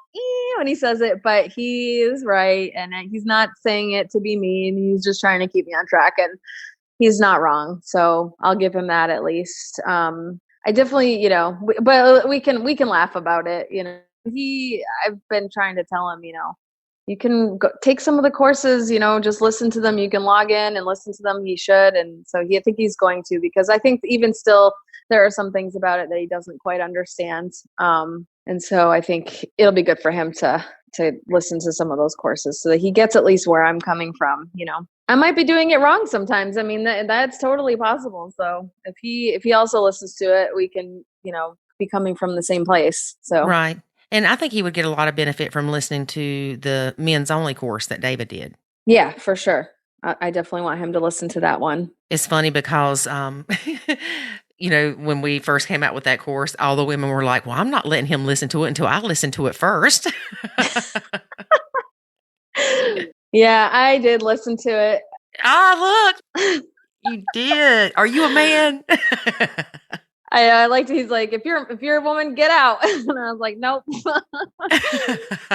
when he says it, but he is right. And he's not saying it to be mean. He's just trying to keep me on track, and he's not wrong. So I'll give him that at least. I definitely, but we can laugh about it. I've been trying to tell him, you can go take some of the courses, just listen to them. You can log in and listen to them. He should. And so I think he's going to, because I think even still there are some things about it that he doesn't quite understand. And so I think it'll be good for him to listen to some of those courses so that he gets at least where I'm coming from. I might be doing it wrong sometimes. I mean, that's totally possible. So if he also listens to it, we can, be coming from the same place. So right. And I think he would get a lot of benefit from listening to the men's only course that David did. Yeah, for sure. I definitely want him to listen to that one. It's funny because, when we first came out with that course, all the women were like, well, I'm not letting him listen to it until I listen to it first. Yeah, I did listen to it. Ah, look, you did. Are you a man? I liked it. He's like, if you're a woman, get out. And I was like, nope.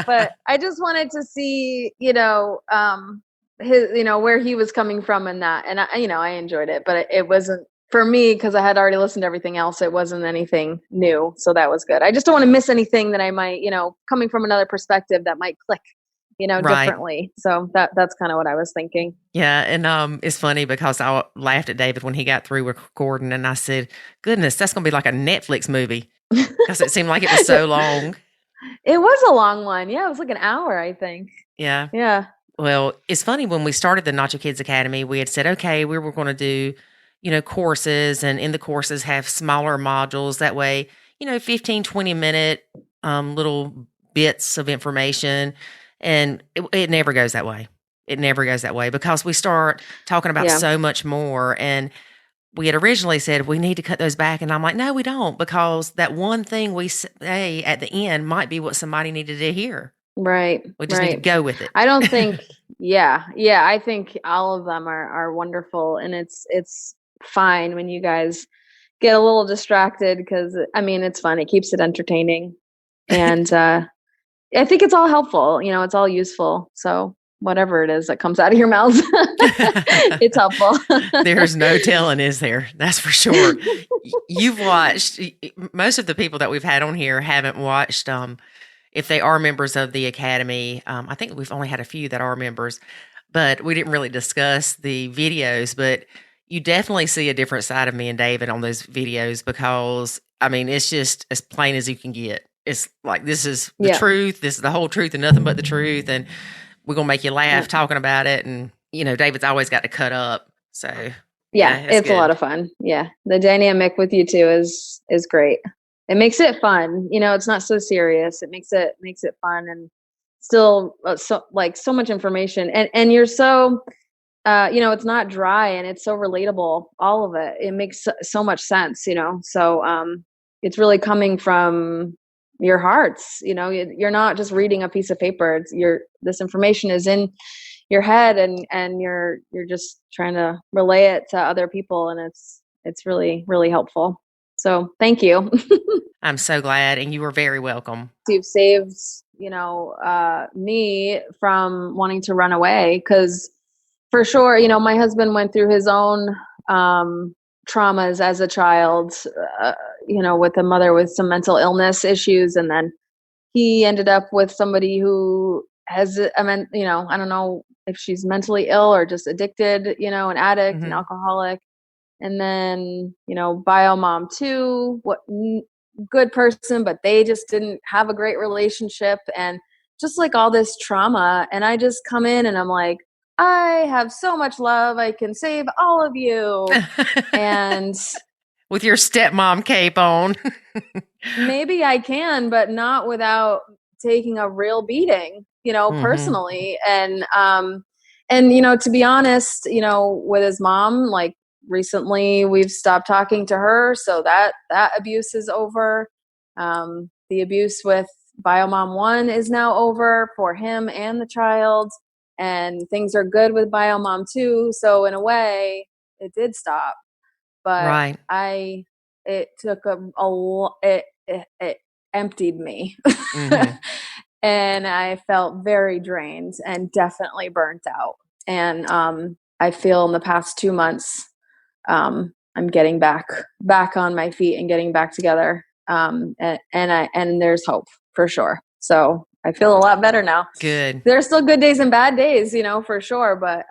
But I just wanted to see, his, where he was coming from in that. And I enjoyed it, but it wasn't for me because I had already listened to everything else. It wasn't anything new. So that was good. I just don't want to miss anything that I might, coming from another perspective that might click, right. Differently. So that's kind of what I was thinking. Yeah. And it's funny because I laughed at David when he got through recording, and I said, goodness, that's going to be like a Netflix movie because it seemed like it was so long. It was a long one. Yeah. It was like an hour, I think. Yeah. Yeah. Well, it's funny when we started the Nacho Kids Academy, we had said, okay, we were going to do, courses, and in the courses have smaller modules. That way, 15, 20 minute little bits of information. And it never goes that way. It never goes that way because we start talking about so much more. And we had originally said we need to cut those back. And I'm like, no, we don't, because that one thing we say at the end might be what somebody needed to hear. Right. We just need to go with it. I don't think, I think all of them are wonderful. And it's fine when you guys get a little distracted because, it's fun. It keeps it entertaining. And, I think it's all helpful. It's all useful. So whatever it is that comes out of your mouth, it's helpful. There's no telling, is there? That's for sure. You've watched, most of the people that we've had on here haven't watched, if they are members of the Academy. I think we've only had a few that are members, but we didn't really discuss the videos. But you definitely see a different side of me and David on those videos because, it's just as plain as you can get. it's like, this is the truth. This is the whole truth and nothing but the truth. And we're going to make you laugh talking about it. And, David's always got to cut up. So it's good. A lot of fun. Yeah. The dynamic with you two is great. It makes it fun. It's not so serious. It makes it fun and still so much information. And you're so, it's not dry and it's so relatable. All of it. It makes so much sense, so it's really coming from your hearts. You're not just reading a piece of paper. This information is in your head and you're just trying to relay it to other people. And it's really, really helpful. So thank you. I'm so glad. And you were very welcome. You've saved, me from wanting to run away. 'Cause for sure, my husband went through his own, traumas as a child, with a mother with some mental illness issues. And then he ended up with somebody who has, I don't know if she's mentally ill or just addicted, an addict, an alcoholic. And then, bio mom too, good person, but they just didn't have a great relationship and just like all this trauma. And I just come in and I'm like, I have so much love. I can save all of you. And with your stepmom cape on. Maybe I can, but not without taking a real beating, personally. And, to be honest, with his mom, like recently we've stopped talking to her. So that abuse is over. The abuse with Biomom 1 is now over for him and the child. And things are good with Biomom 2. So in a way, it did stop. But it took it emptied me. And I felt very drained and definitely burnt out. And I feel in the past 2 months, I'm getting back on my feet and getting back together. And there's hope for sure. So I feel a lot better now. Good. There's still good days and bad days, for sure. But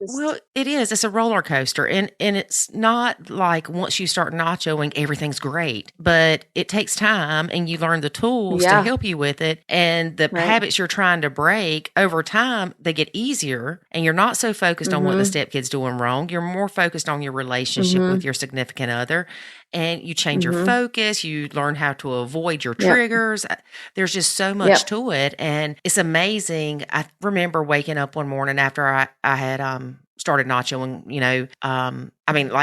well, it is. It's a roller coaster. And it's not like once you start nachoing, everything's great. But it takes time and you learn the tools to help you with it. And the habits you're trying to break over time, they get easier. And you're not so focused on what the stepkid's doing wrong. You're more focused on your relationship with your significant other. And you change your focus. You learn how to avoid your triggers. There's just so much to it. And it's amazing. I remember waking up one morning after I had started nachoing,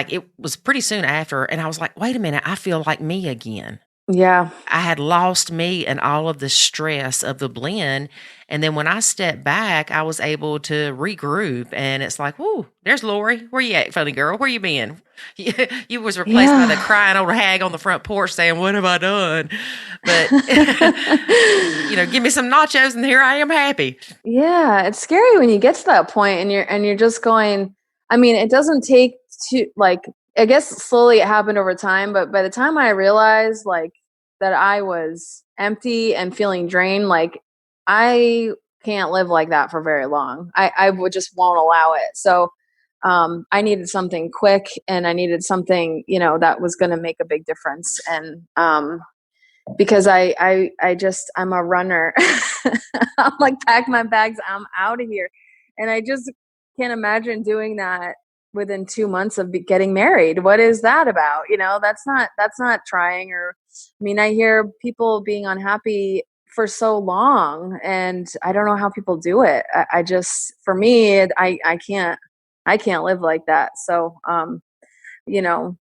it was pretty soon after. And I was like, wait a minute, I feel like me again. Yeah. I had lost me and all of the stress of the blend. And then when I stepped back, I was able to regroup. And it's like, whoo, there's Lori. Where you at, funny girl? Where you been? You was replaced by the crying old hag on the front porch saying, what have I done? But, give me some nachos and here I am happy. Yeah. It's scary when you get to that point and you're just going, it doesn't take I guess slowly it happened over time, but by the time I realized that I was empty and feeling drained, I can't live like that for very long. I would just won't allow it. So I needed something quick and I needed something, that was going to make a big difference. And because I'm a runner. I'm like, pack my bags, I'm out of here. And I just can't imagine doing that within 2 months of getting married. What is that about? That's not trying. Or, I hear people being unhappy for so long and I don't know how people do it. I just, for me, I can't live like that. So,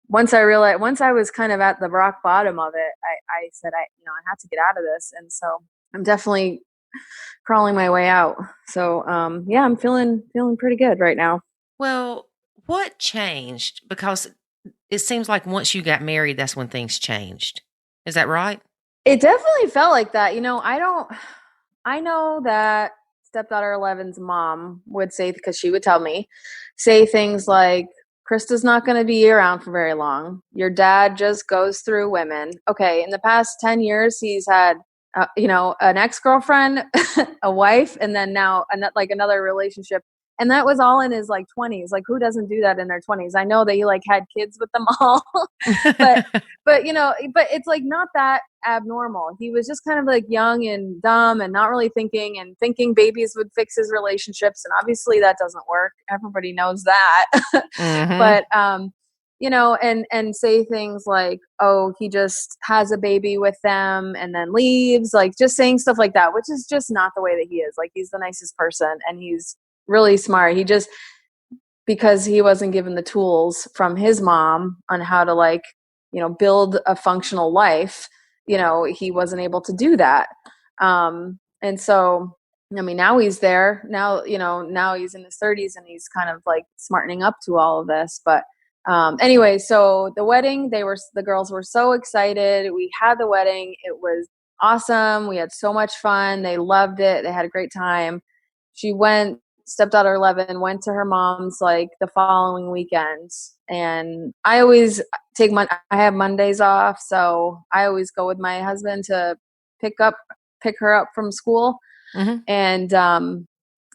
once I was kind of at the rock bottom of it, I said, I had to get out of this. And so I'm definitely crawling my way out. So, I'm feeling pretty good right now. Well, what changed? Because it seems like once you got married, that's when things changed. Is that right? It definitely felt like that. I know that stepdaughter 11's mom would say, because she would say things like, Crista's not going to be around for very long. Your dad just goes through women. Okay. In the past 10 years, he's had, an ex-girlfriend, a wife, and then now another relationship And that was all in his like 20s. Like, who doesn't do that in their 20s? I know that he like had kids with them all, but it's like not that abnormal. He was just kind of like young and dumb and not really thinking, and thinking babies would fix his relationships. And obviously that doesn't work. Everybody knows that. Mm-hmm. But, and say things like, oh, he just has a baby with them and then leaves, like just saying stuff like that, which is just not the way that he is. Like, he's the nicest person and he's really smart. He just, because he wasn't given the tools from his mom on how to like, build a functional life, he wasn't able to do that. And so, I mean, now he's there now, now he's in his 30s and he's kind of like smartening up to all of this. But anyway, so the wedding, the girls were so excited. We had the wedding. It was awesome. We had so much fun. They loved it. They had a great time. Stepdaughter 11 went to her mom's like the following weekend. And I always I have Mondays off. So I always go with my husband to pick her up from school. Mm-hmm. And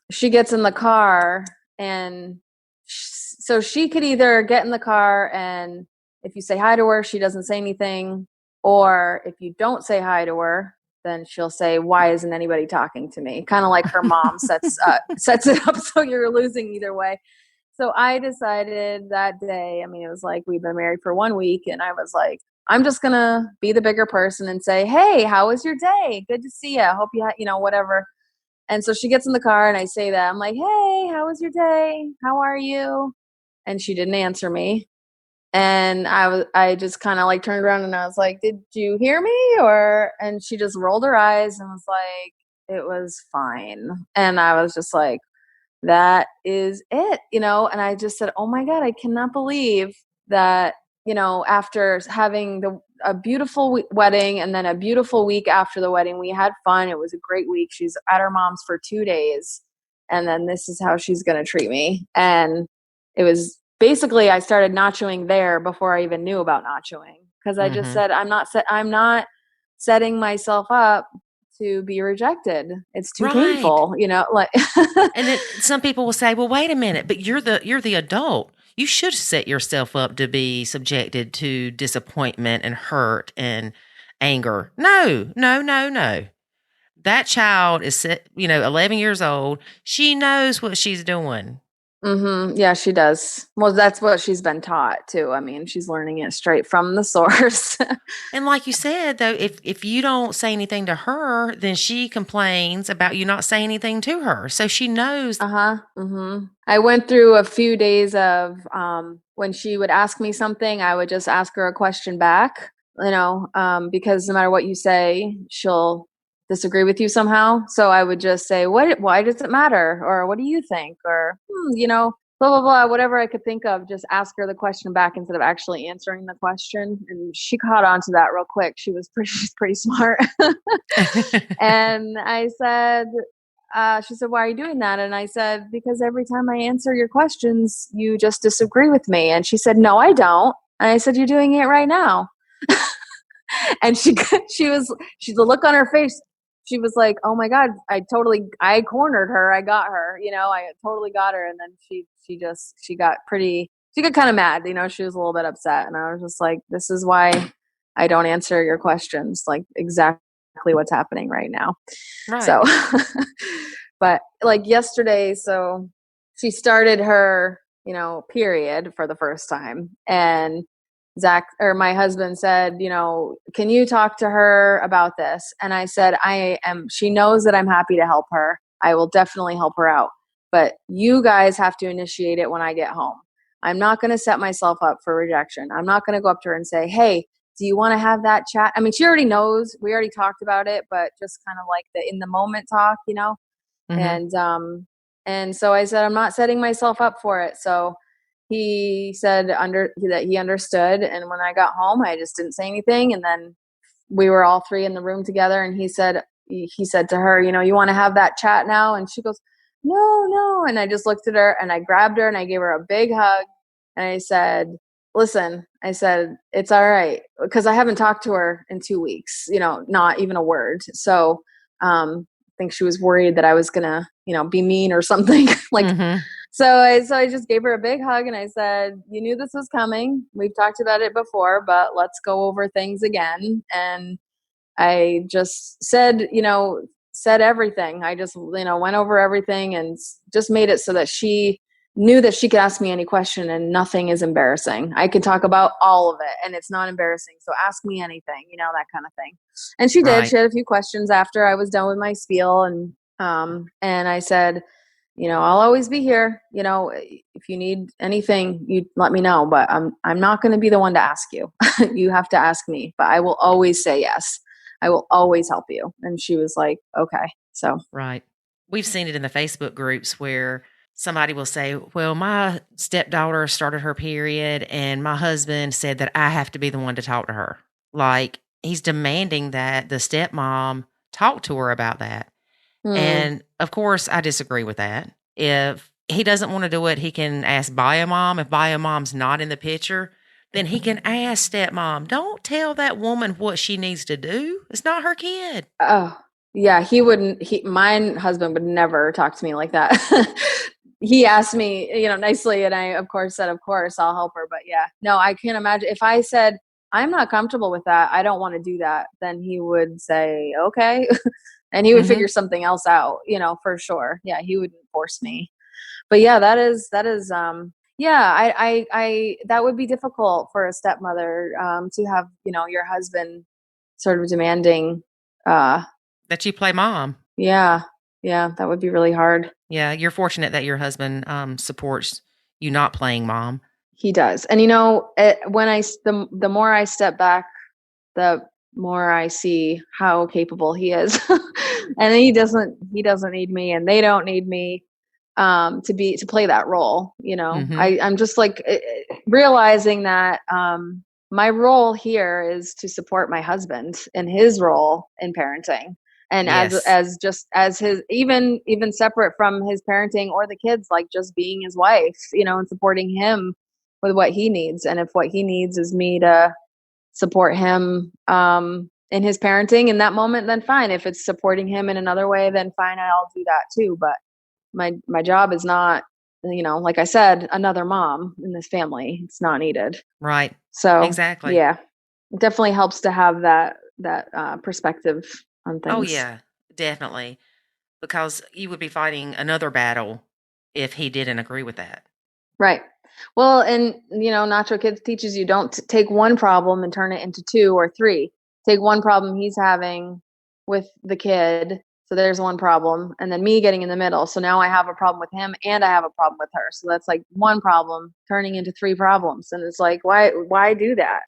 she gets in the car, and so she could either get in the car, and if you say hi to her, she doesn't say anything. Or if you don't say hi to her, then she'll say, why isn't anybody talking to me? Kind of like her mom sets it up so you're losing either way. So I decided that day, I mean, it was like we've been married for 1 week, and I was like, I'm just going to be the bigger person and say, hey, how was your day? Good to see you. I hope you had, whatever. And so she gets in the car and I say that. I'm like, hey, how was your day? How are you? And she didn't answer me. And I just kind of like turned around and I was like, did you hear me? And she just rolled her eyes and was like, it was fine. And I was just like, that is it, and I just said, oh my God, I cannot believe that, after having a beautiful wedding and then a beautiful week after the wedding, we had fun. It was a great week. She's at her mom's for 2 days. And then this is how she's going to treat me. And it was basically, I started nachoing there before I even knew about nachoing. Cause I just said, I'm not setting myself up to be rejected. It's too painful, like. And then some people will say, well, wait a minute, but you're the adult. You should set yourself up to be subjected to disappointment and hurt and anger. No. That child is 11 years old. She knows what she's doing. Mm-hmm. Yeah, she does. Well, that's what she's been taught too. I mean, she's learning it straight from the source. And like you said, though, if you don't say anything to her, then she complains about you not saying anything to her. So she knows. Mm-hmm. I went through a few days of when she would ask me something, I would just ask her a question back, because no matter what you say, she'll disagree with you somehow. So I would just say, why does it matter? Or what do you think? Or, blah, blah, blah, whatever I could think of, just ask her the question back instead of actually answering the question. And she caught on to that real quick. She's pretty smart. And I said, she said, why are you doing that? And I said, because every time I answer your questions, you just disagree with me. And she said, no, I don't. And I said, you're doing it right now. And the look on her face, she was like, oh my God, I cornered her. I got her, I totally got her. And then she got kind of mad, she was a little bit upset. And I was just like, this is why I don't answer your questions. Like exactly what's happening right now. Right. So, but like yesterday, so she started her, period for the first time. And Zach, or my husband, said, can you talk to her about this? And I said, she knows that I'm happy to help her. I will definitely help her out. But you guys have to initiate it when I get home. I'm not going to set myself up for rejection. I'm not going to go up to her and say, hey, do you want to have that chat? I mean, she already knows. We already talked about it, but just kind of like the in the moment talk, Mm-hmm. And so I said, I'm not setting myself up for it. So he said that he understood. And when I got home, I just didn't say anything. And then we were all three in the room together. And he said to her, you want to have that chat now? And she goes, no. And I just looked at her and I grabbed her and I gave her a big hug. And I said, listen, it's all right. Because I haven't talked to her in 2 weeks, not even a word. So I think she was worried that I was going to, be mean or something. So I just gave her a big hug and I said, you knew this was coming. We've talked about it before, but let's go over things again. And I just said everything. I just, went over everything and just made it so that she knew that she could ask me any question and nothing is embarrassing. I can talk about all of it and it's not embarrassing. So ask me anything, that kind of thing. And she did. She had a few questions after I was done with my spiel. And I said, I'll always be here. If you need anything, you let me know, but I'm not going to be the one to ask you. You have to ask me, but I will always say yes. I will always help you. And she was like, okay. So, right. We've seen it in the Facebook groups where somebody will say, well, my stepdaughter started her period and my husband said that I have to be the one to talk to her. Like he's demanding that the stepmom talk to her about that. And of course, I disagree with that. If he doesn't want to do it, he can ask bio mom. If bio mom's not in the picture, then he can ask stepmom. Don't tell that woman what she needs to do. It's not her kid. Oh, yeah. He wouldn't. My husband would never talk to me like that. He asked me, nicely, and I, of course, said, of course, I'll help her. But yeah, no, I can't imagine if I said, I'm not comfortable with that, I don't want to do that, then he would say, okay. And he would figure something else out, for sure. Yeah, he wouldn't force me. But yeah, that is yeah, I that would be difficult for a stepmother to have, your husband sort of demanding that you play mom. Yeah, that would be really hard. Yeah, you're fortunate that your husband supports you not playing mom. He does. And the more I step back, the more I see how capable he is. And he doesn't need me and they don't need me to play that role. I'm just like realizing that my role here is to support my husband in his role in parenting. And as his, even separate from his parenting or the kids, like just being his wife, and supporting him with what he needs. And if what he needs is me to support him in his parenting in that moment, then fine. If it's supporting him in another way, then fine, I'll do that too. But my job is not, like I said, another mom in this family. It's not needed. Right. So exactly. Yeah, it definitely helps to have that perspective on things. Oh yeah, definitely. Because you would be fighting another battle if he didn't agree with that. Right. Well, and Nacho Kids teaches you don't take one problem and turn it into 2 or 3. Take one problem he's having with the kid. So there's one problem. And then me getting in the middle. So now I have a problem with him and I have a problem with her. So that's like one problem turning into 3 problems. And it's like, why do that?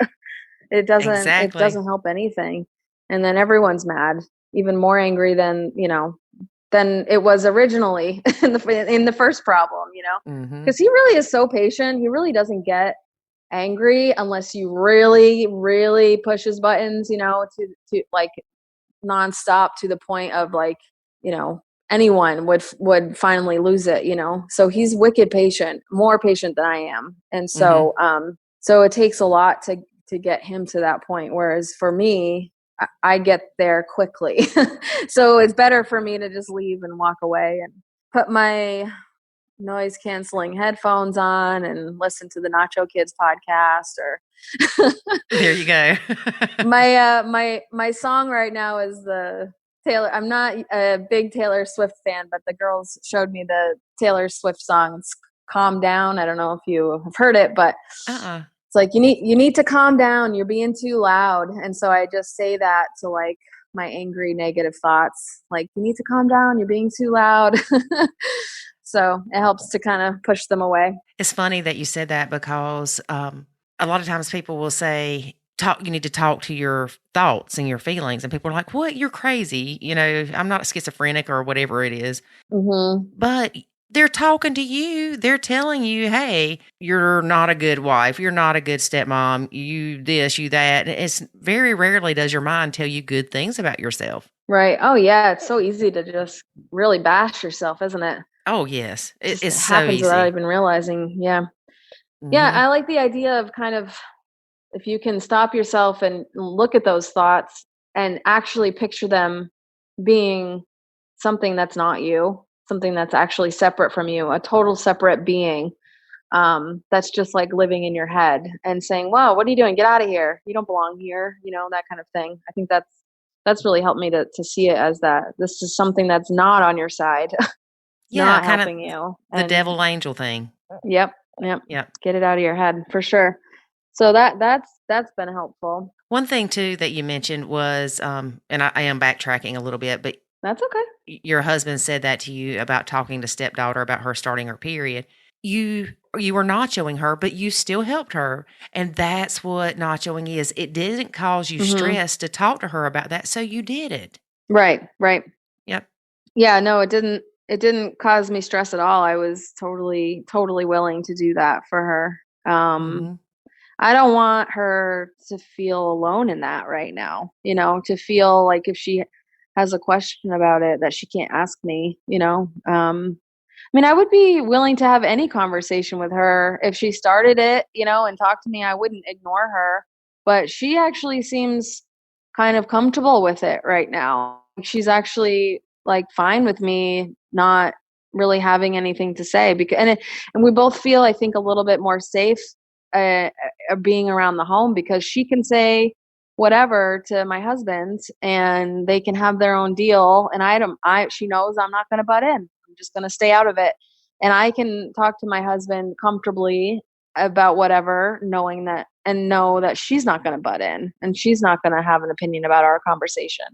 It doesn't help anything. And then everyone's mad, even more angry than it was originally in the first problem, because he really is so patient. He really doesn't get angry unless you really, really push his buttons, to like nonstop to the point of like, anyone would finally lose it, so he's wicked patient, more patient than I am. And so, so it takes a lot to get him to that point. Whereas for me, I get there quickly. So it's better for me to just leave and walk away and put my noise canceling headphones on and listen to the Nacho Kids podcast or there you go. my song right now is the Taylor. I'm not a big Taylor Swift fan, but the girls showed me the Taylor Swift song. It's Calm Down. I don't know if you have heard it, but it's like, you need to calm down. You're being too loud. And so I just say that to like my angry, negative thoughts. Like, you need to calm down. You're being too loud. So it helps to kind of push them away. It's funny that you said that because a lot of times people will say, you need to talk to your thoughts and your feelings. And people are like, what? You're crazy. I'm not schizophrenic or whatever it is. But they're talking to you. They're telling you, hey, you're not a good wife. You're not a good stepmom. You this, you that. It's very rarely does your mind tell you good things about yourself. Right. Oh, yeah. It's so easy to just really bash yourself, isn't it? Oh, yes. It's so happens easy. Without even realizing. Yeah. Yeah. I like the idea of kind of, if you can stop yourself and look at those thoughts and actually picture them being something that's not you. something that's actually separate from you, a total separate being. That's just like living in your head and saying, wow, what are you doing? Get out of here. You don't belong here. That kind of thing. I think that's really helped me to see it as that this is something that's not on your side. Not helping you. The devil angel thing. Yep. Get it out of your head for sure. So that's been helpful. One thing too that you mentioned was, and I am backtracking a little bit, but that's okay. Your husband said that to you about talking to stepdaughter about her starting her period. You were nachoing her, but you still helped her. And that's what nachoing is. It didn't cause you stress to talk to her about that. So you did it. Right. Yep. Yeah, no, it didn't cause me stress at all. I was totally willing to do that for her. I don't want her to feel alone in that right now, to feel like if she has a question about it that she can't ask me, I would be willing to have any conversation with her if she started it, and talked to me. I wouldn't ignore her, but she actually seems kind of comfortable with it right now. She's actually like fine with me not really having anything to say and we both feel, I think, a little bit more safe being around the home because she can say whatever to my husband and they can have their own deal. And she knows I'm not going to butt in. I'm just going to stay out of it. And I can talk to my husband comfortably about whatever, knowing that and know that she's not going to butt in and she's not going to have an opinion about our conversation.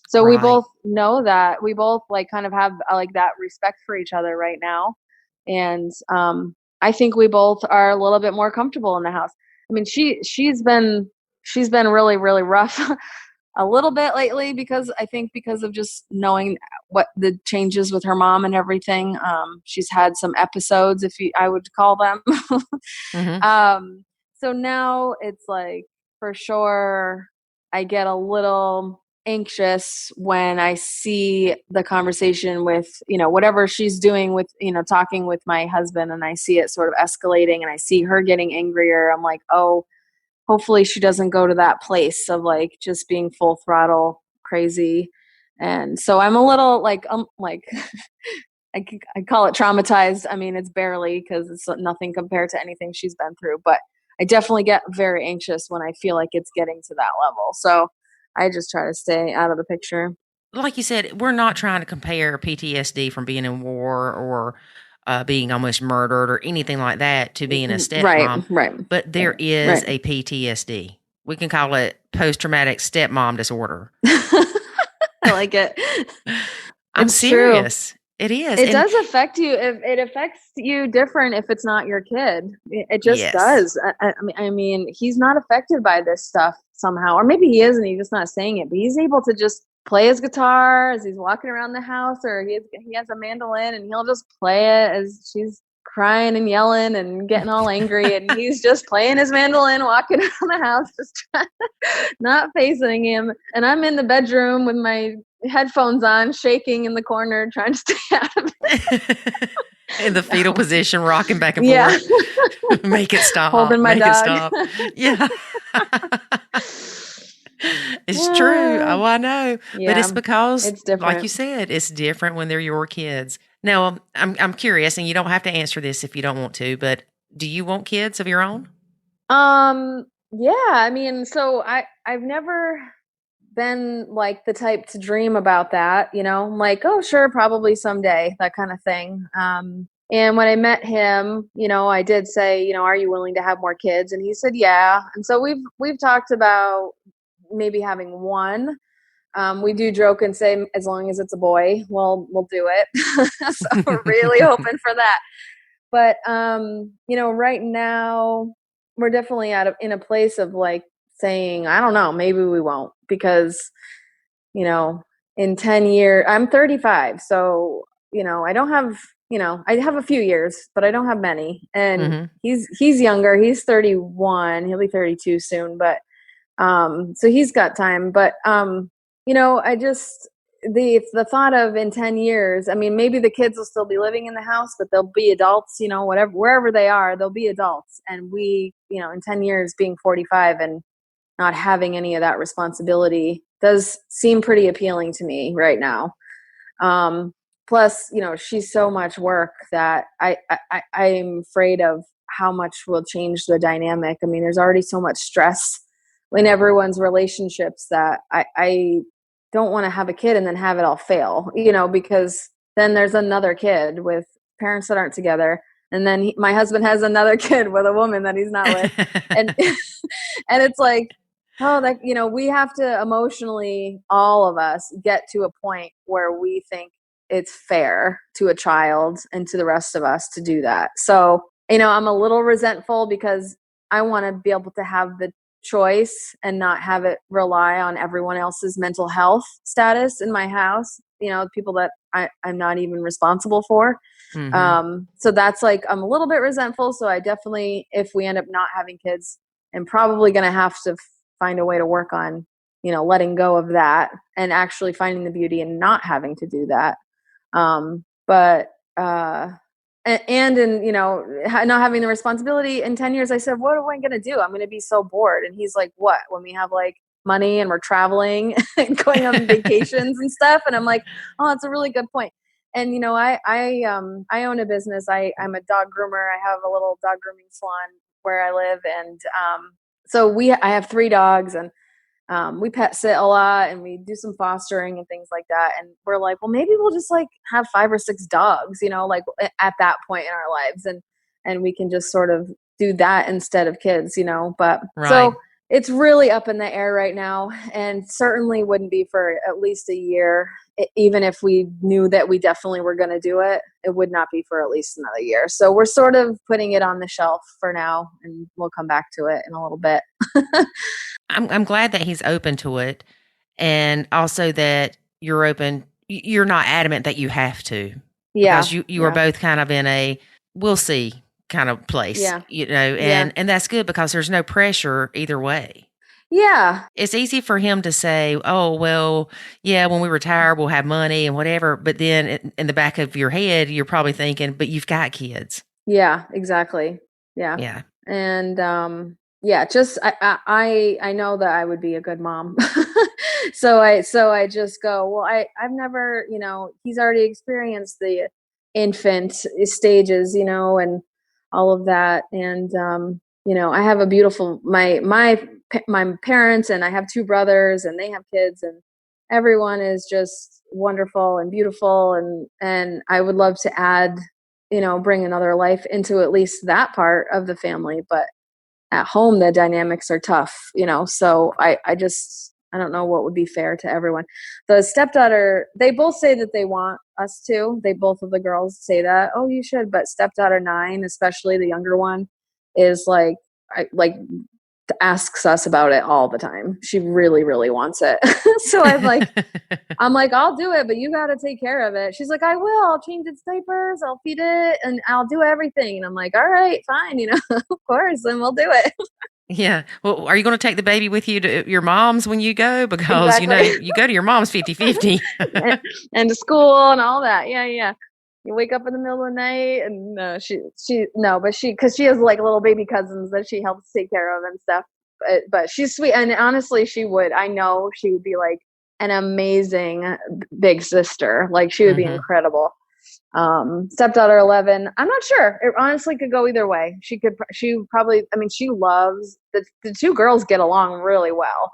So we both know that we both like kind of have like that respect for each other right now. And, I think we both are a little bit more comfortable in the house. I mean, she's been really, really rough a little bit lately because of just knowing what the changes with her mom and everything. She's had some episodes, I would call them. So now it's like, for sure, I get a little anxious when I see the conversation with, whatever she's doing with, talking with my husband, and I see it sort of escalating and I see her getting angrier. I'm like, oh, hopefully she doesn't go to that place of like just being full throttle crazy. And so I'm a little like I call it traumatized. I mean, it's barely, because it's nothing compared to anything she's been through, but I definitely get very anxious when I feel like it's getting to that level. So I just try to stay out of the picture. Like you said, we're not trying to compare PTSD from being in war or being almost murdered or anything like that to being a stepmom. Right. But there is a PTSD. We can call it post-traumatic stepmom disorder. I like it. I'm serious. True. It is. It does affect you. It affects you different if it's not your kid. It just does. I mean, he's not affected by this stuff somehow. Or maybe he is and he's just not saying it. But he's able to just play his guitar as he's walking around the house, or he has a mandolin and he'll just play it as she's crying and yelling and getting all angry. And he's just playing his mandolin, walking around the house, just not facing him. And I'm in the bedroom with my headphones on, shaking in the corner, trying to stay out of it. In the fetal position, rocking back and forth. Make it stop. Holding my dog. It stop. Yeah. It's true. Oh, I know. Yeah, but it's because, it's different. Like you said, it's different when they're your kids. Now, I'm curious, and you don't have to answer this if you don't want to, but do you want kids of your own? Yeah. I mean, so I've never been like the type to dream about that, I'm like, oh, sure, probably someday, that kind of thing. And when I met him, I did say, are you willing to have more kids? And he said, yeah. And so we've talked about maybe having one. We do joke and say, as long as it's a boy, we'll do it. So we're really hoping for that. But, right now we're definitely in a place of like saying, I don't know, maybe we won't, because, in 10 years, I'm 35. So, I don't have, I have a few years, but I don't have many. And he's younger. He's 31. He'll be 32 soon. But, so he's got time. But, I just, the thought of in 10 years, I mean, maybe the kids will still be living in the house, but they'll be adults, wherever they are, they'll be adults. And we, in 10 years being 45 and not having any of that responsibility does seem pretty appealing to me right now. plus, she's so much work that I'm afraid of how much will change the dynamic. I mean, there's already so much stress in everyone's relationships that I don't want to have a kid and then have it all fail, because then there's another kid with parents that aren't together. And then my husband has another kid with a woman that he's not with. And, and it's like, we have to emotionally, all of us, get to a point where we think it's fair to a child and to the rest of us to do that. So, I'm a little resentful because I want to be able to have the choice and not have it rely on everyone else's mental health status in my house, people that I'm not even responsible for. Mm-hmm. So that's like, I'm a little bit resentful. So I definitely, if we end up not having kids, I'm probably going to have to find a way to work on, letting go of that and actually finding the beauty in not having to do that. Not having the responsibility in 10 years, I said, what am I going to do? I'm going to be so bored. And he's like, what, when we have like money and we're traveling and going on vacations and stuff? And I'm like, oh, that's a really good point. And, I own a business. I'm a dog groomer. I have a little dog grooming salon where I live. And, I have 3 dogs, and we pet sit a lot, and we do some fostering and things like that. And we're like, well, maybe we'll just like have 5 or 6 dogs, like at that point in our lives. And we can just sort of do that instead of kids, but right. So it's really up in the air right now, and certainly wouldn't be for at least a year. Even if we knew that we definitely were going to do it, it would not be for at least another year. So we're sort of putting it on the shelf for now, and we'll come back to it in a little bit. I'm glad that he's open to it, and also that you're open. You're not adamant that you have to. Yeah. Because you are both kind of in a we'll see kind of place. Yeah. And that's good because there's no pressure either way. Yeah. It's easy for him to say, oh, well, yeah, when we retire, we'll have money and whatever. But then in the back of your head, you're probably thinking, but you've got kids. Yeah, exactly. Yeah. Yeah. And, just, I know that I would be a good mom. So I just go, well, I've never, he's already experienced the infant stages, and all of that. And, I have a beautiful, my parents, and I have 2 brothers, and they have kids, and everyone is just wonderful and beautiful. And I would love to add, bring another life into at least that part of the family. But at home, the dynamics are tough, so I don't know what would be fair to everyone. The stepdaughter, they both say that they want us to. Both of the girls say that, oh, you should. But stepdaughter 9, especially the younger one, is asks us about it all the time. She really, really wants it. So I'm like, I'll do it, but you got to take care of it. She's like, I will. I'll change its diapers. I'll feed it, and I'll do everything. And I'm like, all right, fine. Of course, then we'll do it. Yeah. Well, are you going to take the baby with you to your mom's when you go? Because, exactly. You go to your mom's 50-50. and to school and all that. Yeah. You wake up in the middle of the night, and because she has like little baby cousins that she helps take care of and stuff. But she's sweet, and honestly, I know she would be like an amazing big sister. Like she would be incredible. Stepdaughter 11, I'm not sure. It honestly could go either way. She probably. I mean, she loves the 2 girls get along really well.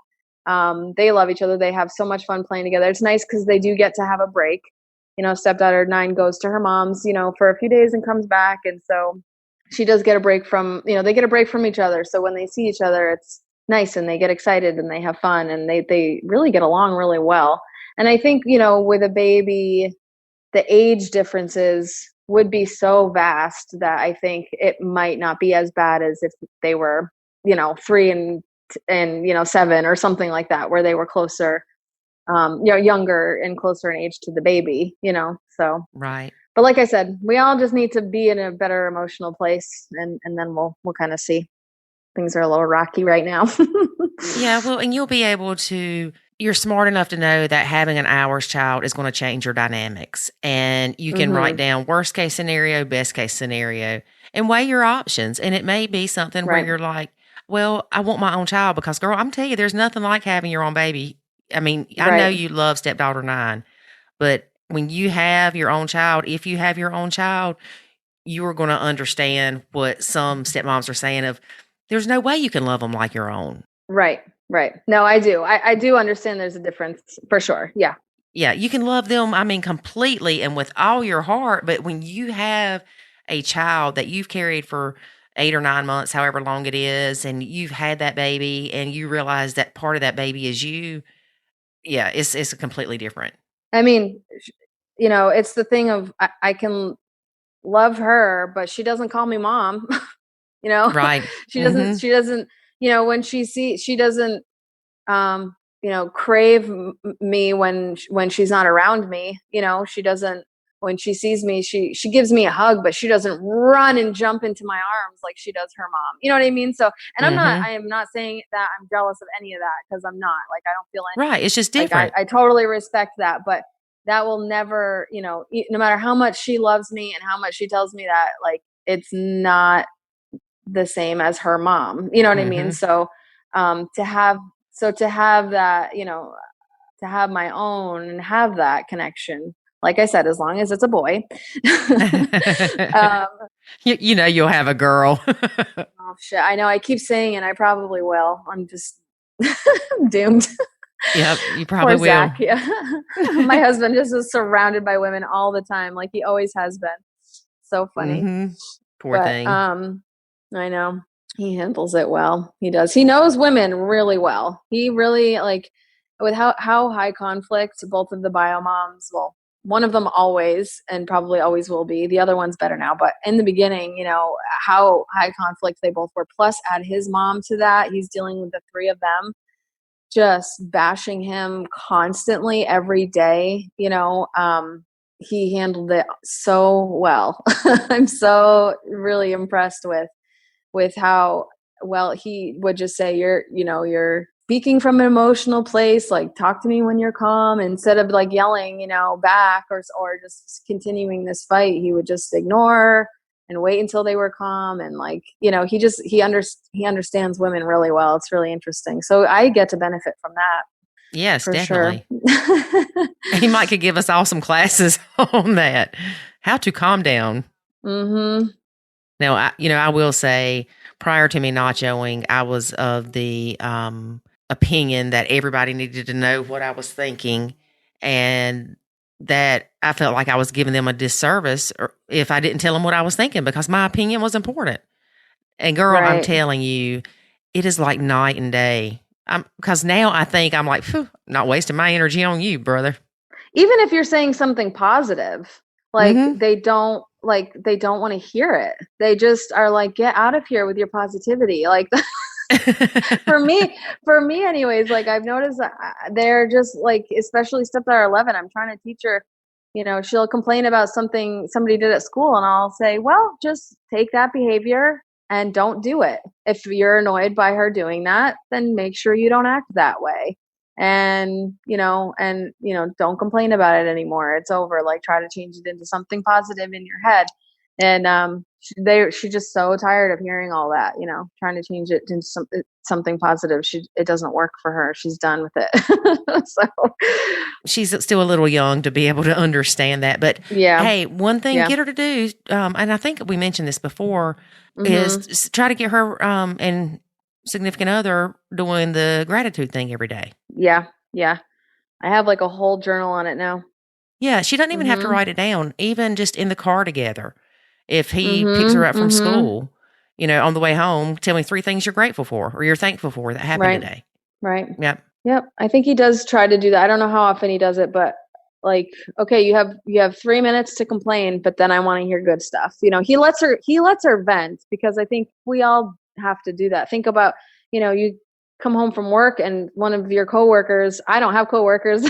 They love each other. They have so much fun playing together. It's nice because they do get to have a break. Stepdaughter 9 goes to her mom's, for a few days and comes back. And so she does get a break from, they get a break from each other. So when they see each other, it's nice, and they get excited and they have fun, and they really get along really well. And I think, with a baby, the age differences would be so vast that I think it might not be as bad as if they were, 3 and 7 or something like that, where they were closer. Younger and closer in age to the baby, so. Right. But like I said, we all just need to be in a better emotional place, and then we'll kind of see. Things are a little rocky right now. Yeah. Well, and you'll be able to, you're smart enough to know that having an hours child is going to change your dynamics, and you can write down worst case scenario, best case scenario, and weigh your options. And it may be something where you're like, well, I want my own child because, girl, I'm telling you, there's nothing like having your own baby. I mean, I know you love stepdaughter 9, but when you have your own child, if you have your own child, you are going to understand what some stepmoms are saying of there's no way you can love them like your own. Right. No, I do. I do understand there's a difference for sure. Yeah. Yeah. You can love them, completely and with all your heart. But when you have a child that you've carried for 8 or 9 months, however long it is, and you've had that baby and you realize that part of that baby is you, yeah, it's completely different. I mean, it's the thing of I can love her, but she doesn't call me mom. Right. She doesn't, when she doesn't, crave me when she's not around me. She doesn't, when she sees me, she gives me a hug, but she doesn't run and jump into my arms like she does her mom. You know what I mean? So, and I am not saying that I'm jealous of any of that, because I'm not. Like, I don't feel any. Right. It's just different. I totally respect that, but that will never, no matter how much she loves me and how much she tells me that, like, it's not the same as her mom. You know what I mean? So, to have that, to have my own and have that connection, like I said, as long as it's a boy, you'll have a girl. Oh shit. I know I keep saying it. I probably will. I'm just doomed. Yep, you probably will. Zach, yeah. My husband just is surrounded by women all the time, like he always has been. So funny. Poor thing. I know. He handles it well. He does. He knows women really well. He really, like, with how high conflict both of the bio moms, well, one of them always and probably always will be. The other one's better now. But in the beginning, how high conflict they both were. Plus, add his mom to that. He's dealing with the 3 of them, just bashing him constantly every day. He handled it so well. I'm so really impressed with how well he would just say, you're speaking from an emotional place, like, talk to me when you're calm, instead of like yelling, back or just continuing this fight. He would just ignore and wait until they were calm. And like, he understands women really well. It's really interesting. So I get to benefit from that. Yes, definitely. Sure. He might could give us all some classes on that, how to calm down. Now, I will say, prior to me nachoing, I was of the opinion that everybody needed to know what I was thinking, and that I felt like I was giving them a disservice if I didn't tell them what I was thinking, because my opinion was important. And girl, right. I'm telling you, it is like night and day. Because now I think I'm like, not wasting my energy on you, brother. Even if you're saying something positive, like they don't want to hear it. They just are like, get out of here with your positivity. Like, for me anyways, like, I've noticed that they're just like, especially stepdaughter 11, I'm trying to teach her, she'll complain about something somebody did at school, and I'll say, well, just take that behavior and don't do it. If you're annoyed by her doing that, then make sure you don't act that way. And, don't complain about it anymore. It's over. Like, try to change it into something positive in your head. And she's just so tired of hearing all that, trying to change it into something positive. It doesn't work for her. She's done with it. So she's still a little young to be able to understand that. But yeah, hey, one thing, get her to do, and I think we mentioned this before, is try to get her and significant other doing the gratitude thing every day. Yeah. I have like a whole journal on it now. Yeah, she doesn't even have to write it down, even just in the car together. If he picks her up from school, on the way home, tell me 3 things you're grateful for or you're thankful for that happened today. Right. Yep. I think he does try to do that. I don't know how often he does it, but like, okay, you have 3 minutes to complain, but then I want to hear good stuff. He lets her vent, because I think we all have to do that. Think about, you come home from work and one of your coworkers, I don't have coworkers.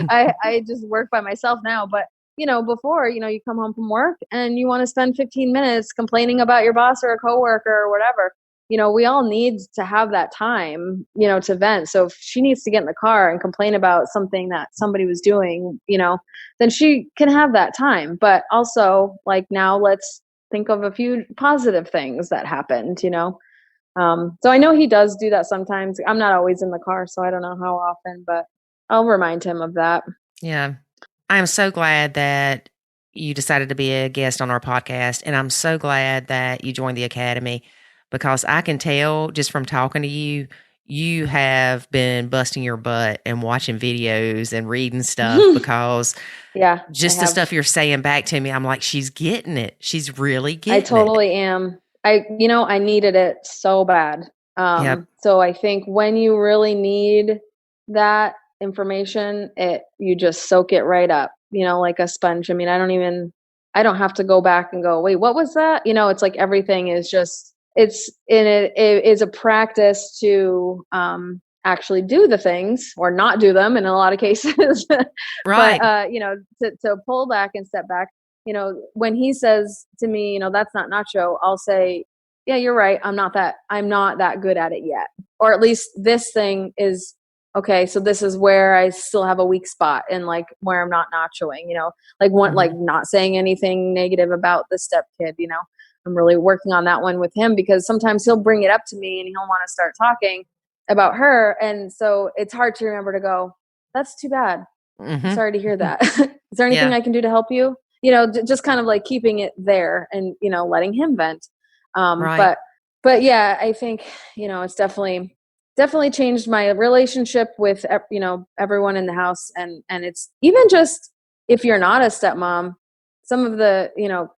I just work by myself now, but before, you come home from work and you want to spend 15 minutes complaining about your boss or a coworker or whatever. We all need to have that time, to vent. So if she needs to get in the car and complain about something that somebody was doing, then she can have that time. But also, like, now let's think of a few positive things that happened, So I know he does do that sometimes. I'm not always in the car, so I don't know how often, but I'll remind him of that. Yeah. I am so glad that you decided to be a guest on our podcast. And I'm so glad that you joined the Academy, because I can tell just from talking to you, you have been busting your butt and watching videos and reading stuff because just the stuff you're saying back to me, I'm like, she's getting it. She's really getting it. I totally am. I needed it so bad. So I think when you really need that information, you just soak it right up, like a sponge. I mean, I don't have to go back and go, wait, what was that? It's like everything is just, it is a practice to actually do the things or not do them in a lot of cases. Right. But, to pull back and step back, when he says to me, that's not nacho, I'll say, yeah, you're right. I'm not that good at it yet. Or at least this thing is okay. So this is where I still have a weak spot and like where I'm not nachoing, like not saying anything negative about the stepkid, I'm really working on that one with him, because sometimes he'll bring it up to me and he'll want to start talking about her. And so it's hard to remember to go, that's too bad. Mm-hmm. Sorry to hear that. Is there anything I can do to help you? Just kind of like keeping it there and, letting him vent. Right. But yeah, I think, it's definitely changed my relationship with, everyone in the house. And it's even just, if you're not a stepmom, some of the,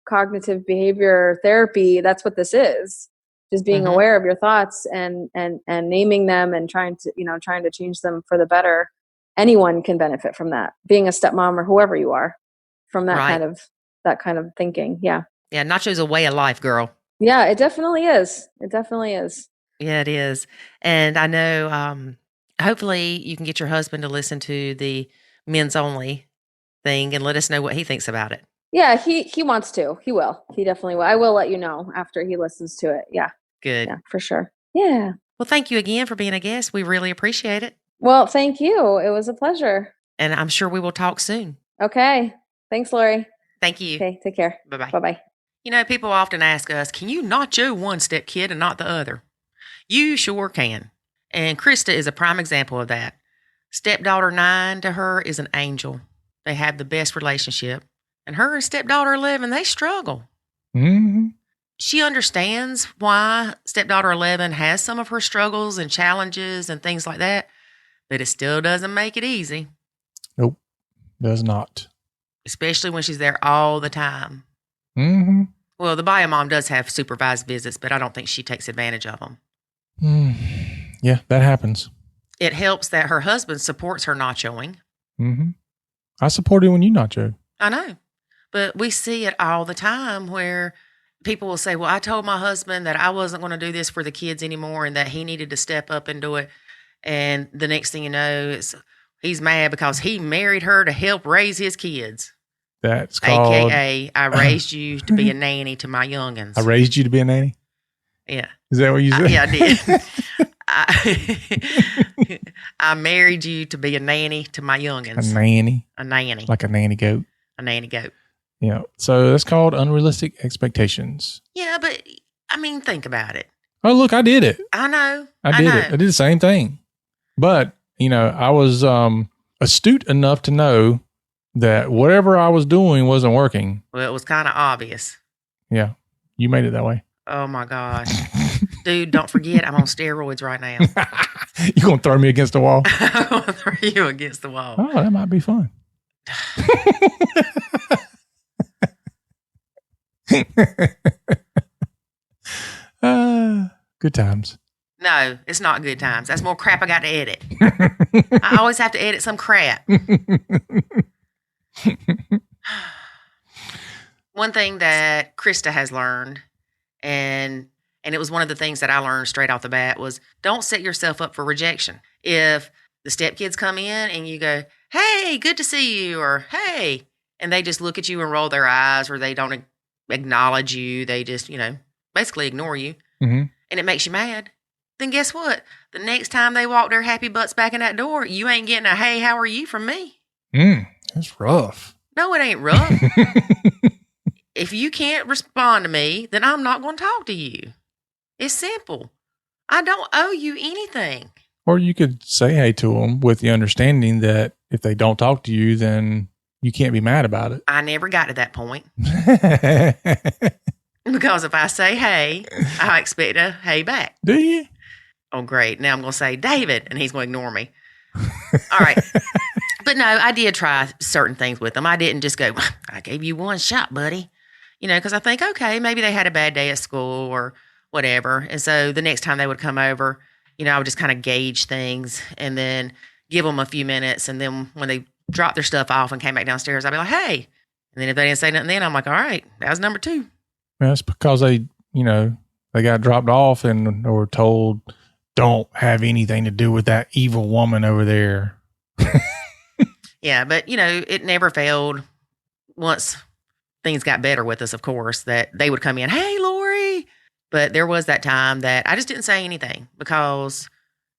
cognitive behavior therapy, that's what this is. Just being aware of your thoughts and naming them and trying to change them for the better. Anyone can benefit from that, being a stepmom or whoever you are, from that kind of thinking. Yeah. Yeah. Nacho's a way of life, girl. Yeah, it definitely is. It definitely is. Yeah, it is. And I know, hopefully you can get your husband to listen to the men's only thing and let us know what he thinks about it. Yeah, he wants to. He will. He definitely will. I will let you know after he listens to it. Yeah. Good. Yeah, for sure. Yeah. Well, thank you again for being a guest. We really appreciate it. Well, thank you. It was a pleasure. And I'm sure we will talk soon. Okay. Thanks, Lori. Thank you. Okay, take care. Bye-bye. Bye-bye. People often ask us, can you nacho one stepkid and not the other? You sure can. And Crista is a prime example of that. Stepdaughter 9 to her is an angel. They have the best relationship. And her and stepdaughter 11, they struggle. Mm-hmm. She understands why stepdaughter 11 has some of her struggles and challenges and things like that, but it still doesn't make it easy. Nope, does not. Especially when she's there all the time. Mm-hmm. Well, the bio mom does have supervised visits, but I don't think she takes advantage of them. Yeah, that happens. It helps that her husband supports her nachoing. Mm-hmm. I supported when you nachoed. I know. But we see it all the time where people will say, well, I told my husband that I wasn't going to do this for the kids anymore and that he needed to step up and do it. And the next thing you know, he's mad because he married her to help raise his kids. That's called... AKA, I raised you to be a nanny to my youngins. I raised you to be a nanny? Yeah. Is that what you said? Yeah, I did. I married you to be a nanny to my youngins. A nanny? A nanny. Like a nanny goat? A nanny goat. Yeah. So that's called unrealistic expectations. Yeah, but think about it. Oh, look, I did it. I know. I did it. I did the same thing. But, I was astute enough to know that whatever I was doing wasn't working. Well, it was kind of obvious. Yeah. You made it that way. Oh, my gosh. Dude, don't forget, I'm on steroids right now. You going to throw me against the wall? I'm going to throw you against the wall. Oh, that might be fun. Good times. No, it's not good times. That's more crap I got to edit. I always have to edit some crap. One thing that Crista has learned, and it was one of the things that I learned straight off the bat, was don't set yourself up for rejection. If the stepkids come in and you go, hey, good to see you, or hey, and they just look at you and roll their eyes, or they don't acknowledge you, they just, basically ignore you, and it makes you mad, then guess what? The next time they walk their happy butts back in that door, you ain't getting a, hey, how are you from me? That's rough. No, it ain't rough. If you can't respond to me, then I'm not going to talk to you. It's simple. I don't owe you anything. Or you could say hey to them with the understanding that if they don't talk to you, then you can't be mad about it. I never got to that point. Because if I say hey, I expect a hey back. Do you? Oh, great. Now I'm going to say David, and he's going to ignore me. All right. But no, I did try certain things with them. I didn't just go, I gave you one shot, buddy. Because I think, okay, maybe they had a bad day at school or whatever. And so the next time they would come over, I would just kind of gauge things and then give them a few minutes. And then when they dropped their stuff off and came back downstairs, I'd be like, hey. And then if they didn't say nothing then, I'm like, all right, that was number 2. That's because they got dropped off and were told, don't have anything to do with that evil woman over there. Yeah, but, it never failed once things got better with us, of course, that they would come in, hey, Lori. But there was that time that I just didn't say anything because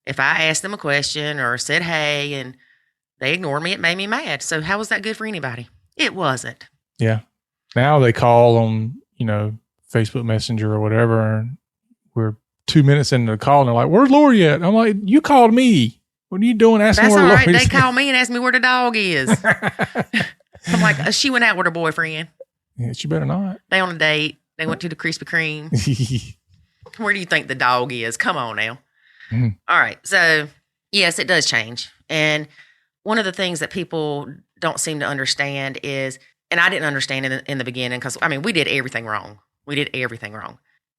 if I asked them a question or said, hey, and they ignored me, it made me mad. So how was that good for anybody? It wasn't. Yeah. Now they call on, Facebook Messenger or whatever. And we're 2 minutes into the call and they're like, where's Lori at? I'm like, you called me. What are you doing asking That's where all right. Lori's They call me and ask me where the dog is. I'm like, she went out with her boyfriend. Yeah, she better not. They on a date. They went to the Krispy Kreme. Where do you think the dog is? Come on now. Mm-hmm. All right. So, yes, it does change. And one of the things that people don't seem to understand is, and I didn't understand in the beginning because, we did everything wrong.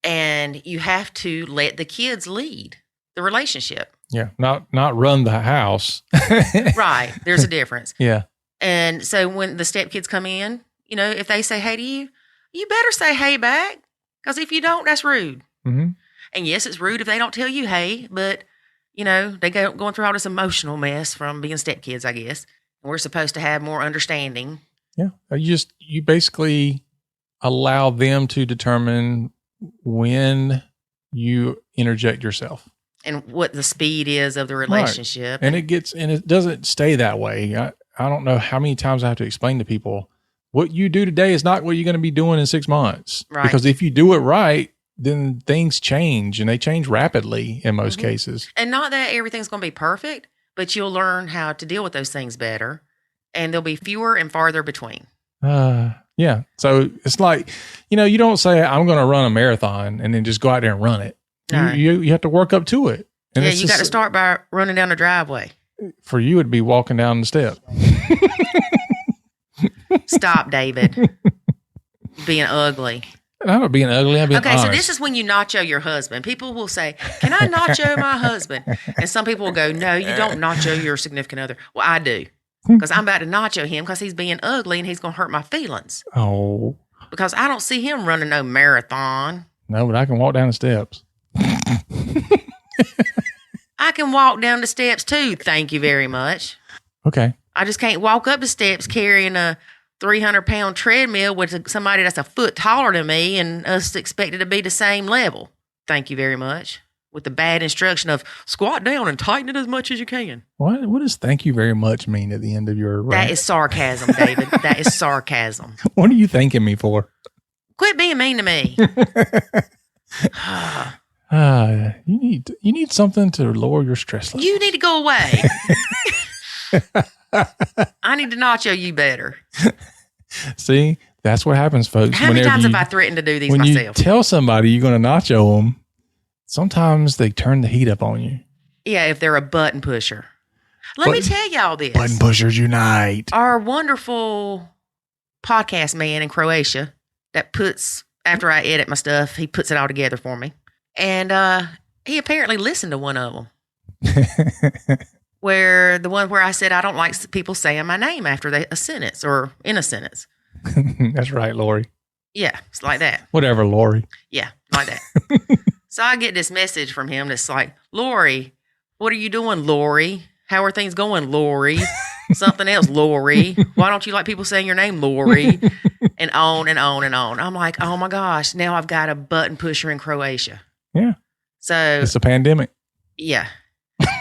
And you have to let the kids lead the relationship. Yeah. Not run the house. Right. There's a difference. Yeah. And so when the stepkids come in, if they say hey to you, you better say hey back. Because if you don't, that's rude. Mm-hmm. And yes, it's rude if they don't tell you hey, but, they going through all this emotional mess from being stepkids, I guess. And we're supposed to have more understanding. Yeah. You basically allow them to determine when you interject yourself. And what the speed is of the relationship. Right. And it doesn't stay that way. I don't know how many times I have to explain to people, what you do today is not what you're going to be doing in 6 months. Right. Because if you do it right, then things change, and they change rapidly in most cases. And not that everything's going to be perfect, but you'll learn how to deal with those things better, and there'll be fewer and farther between. Yeah. So it's like, you don't say, I'm going to run a marathon and then just go out there and run it. No. You have to work up to it. And you got to start by running down the driveway. For you, it'd be walking down the step. Stop, David. Being ugly. I'm not being ugly. I'm being honest. So this is when you nacho your husband. People will say, can I nacho my husband? And some people will go, no, you don't nacho your significant other. Well, I do. Because I'm about to nacho him because he's being ugly and he's going to hurt my feelings. Oh. Because I don't see him running no marathon. No, but I can walk down the steps. I can walk down the steps too. Thank you very much. Okay. I just can't walk up the steps carrying a 300-pound treadmill with somebody that's a foot taller than me and us expected to be the same level. Thank you very much. With the bad instruction of squat down and tighten it as much as you can. What does thank you very much mean at the end of your rant? That is sarcasm, David. That is sarcasm. What are you thanking me for? Quit being mean to me. You need something to lower your stress level. You need to go away. I need to nacho you better. See, that's what happens, folks. How many times have I threatened to do these myself? When you tell somebody you're going to nacho them, sometimes they turn the heat up on you. Yeah, if they're a button pusher. Let me tell y'all this. Button pushers unite. Our wonderful podcast man in Croatia that puts, after I edit my stuff, he puts it all together for me. And he apparently listened to one of them. Where I said I don't like people saying my name after a sentence or in a sentence. That's right, Lori. Yeah, it's like that. Whatever, Lori. Yeah, like that. So I get this message from him that's like, Lori, what are you doing, Lori? How are things going, Lori? Something else, Lori. Why don't you like people saying your name, Lori? And on and on and on. I'm like, oh my gosh, now I've got a button pusher in Croatia. Yeah. So it's a pandemic. Yeah.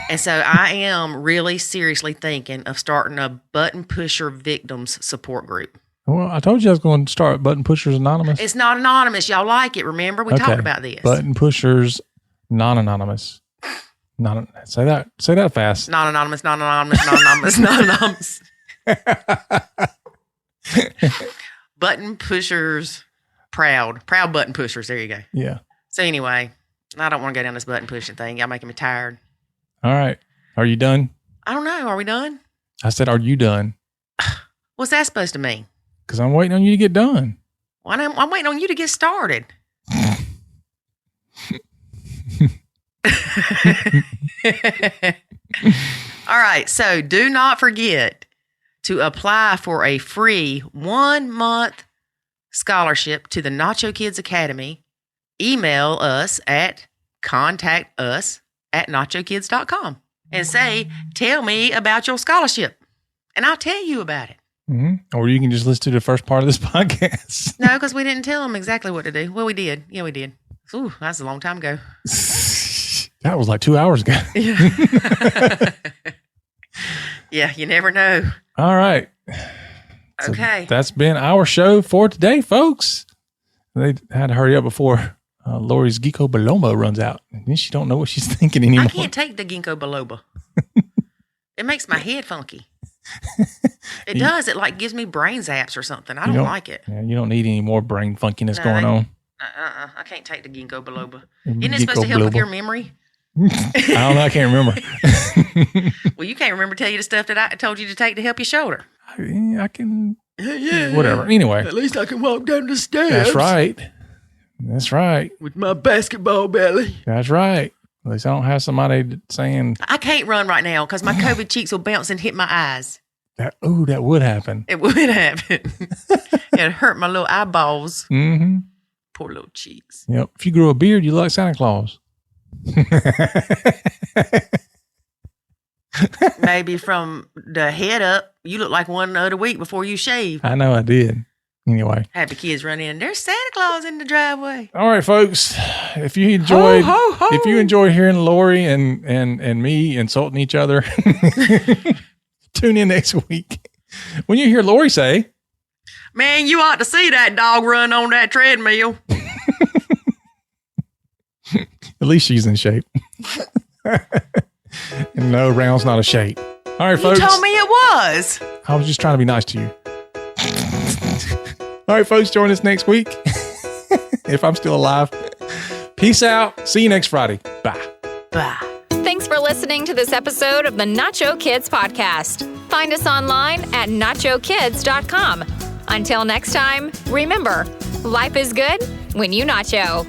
And so I am really seriously thinking of starting a button pusher victims support group. Well, I told you I was going to start Button Pushers Anonymous. It's not anonymous. Y'all like it. Remember? We talked about this. Button Pushers Non-Anonymous. Say that fast. Not anonymous, not anonymous, not anonymous, not anonymous. Button pushers, proud button pushers. There you go. Yeah. So anyway, I don't want to go down this button pushing thing. Y'all making me tired. All right. Are you done? I don't know. Are we done? I said, are you done? What's that supposed to mean? Because I'm waiting on you to get done. Well, I'm waiting on you to get started. All right. So do not forget to apply for a free 1-month scholarship to the Nacho Kids Academy. Email us at contactus@nachokids.com and say, tell me about your scholarship. And I'll tell you about it. Mm-hmm. Or you can just listen to the first part of this podcast. No, because we didn't tell them exactly what to do. Well, we did. Yeah, we did. Ooh, that's a long time ago. That was like 2 hours ago. Yeah, you never know. All right. Okay. So that's been our show for today, folks. They had to hurry up before Lori's Ginkgo biloba runs out. And then she don't know what she's thinking anymore. I can't take the ginkgo biloba. It makes my head funky. It does. It like gives me brain zaps or something. I don't like it. Yeah, you don't need any more brain funkiness going on. I can't take the ginkgo biloba. Isn't it supposed to help with your memory? I don't know. I can't remember. Well, you can't remember to tell you the stuff that I told you to take to help your shoulder. I can. Yeah, whatever. Anyway. At least I can walk down the stairs. That's right. That's right. With my basketball belly. That's right. At least I don't have somebody saying. I can't run right now because my COVID cheeks will bounce and hit my eyes. That would happen. It would happen. It'd hurt my little eyeballs. Mm-hmm. Poor little cheeks. Yep. If you grew a beard, you look like Santa Claus. Maybe from the head up, you look like one the other week before you shave. I know I did. Anyway. Have the kids run in. There's Santa Claus in the driveway. All right, folks. If you enjoyed, ho, ho. If you enjoy hearing Lori and me insulting each other, tune in next week when you hear Lori say, "Man, you ought to see that dog run on that treadmill." At least she's in shape. And no, round's not a shape. All right, folks. You told me it was. I was just trying to be nice to you. All right, folks, join us next week. If I'm still alive. Peace out. See you next Friday. Bye. Bye. Thanks for listening to this episode of the Nacho Kids Podcast. Find us online at nachokids.com. Until next time, remember, life is good when you nacho.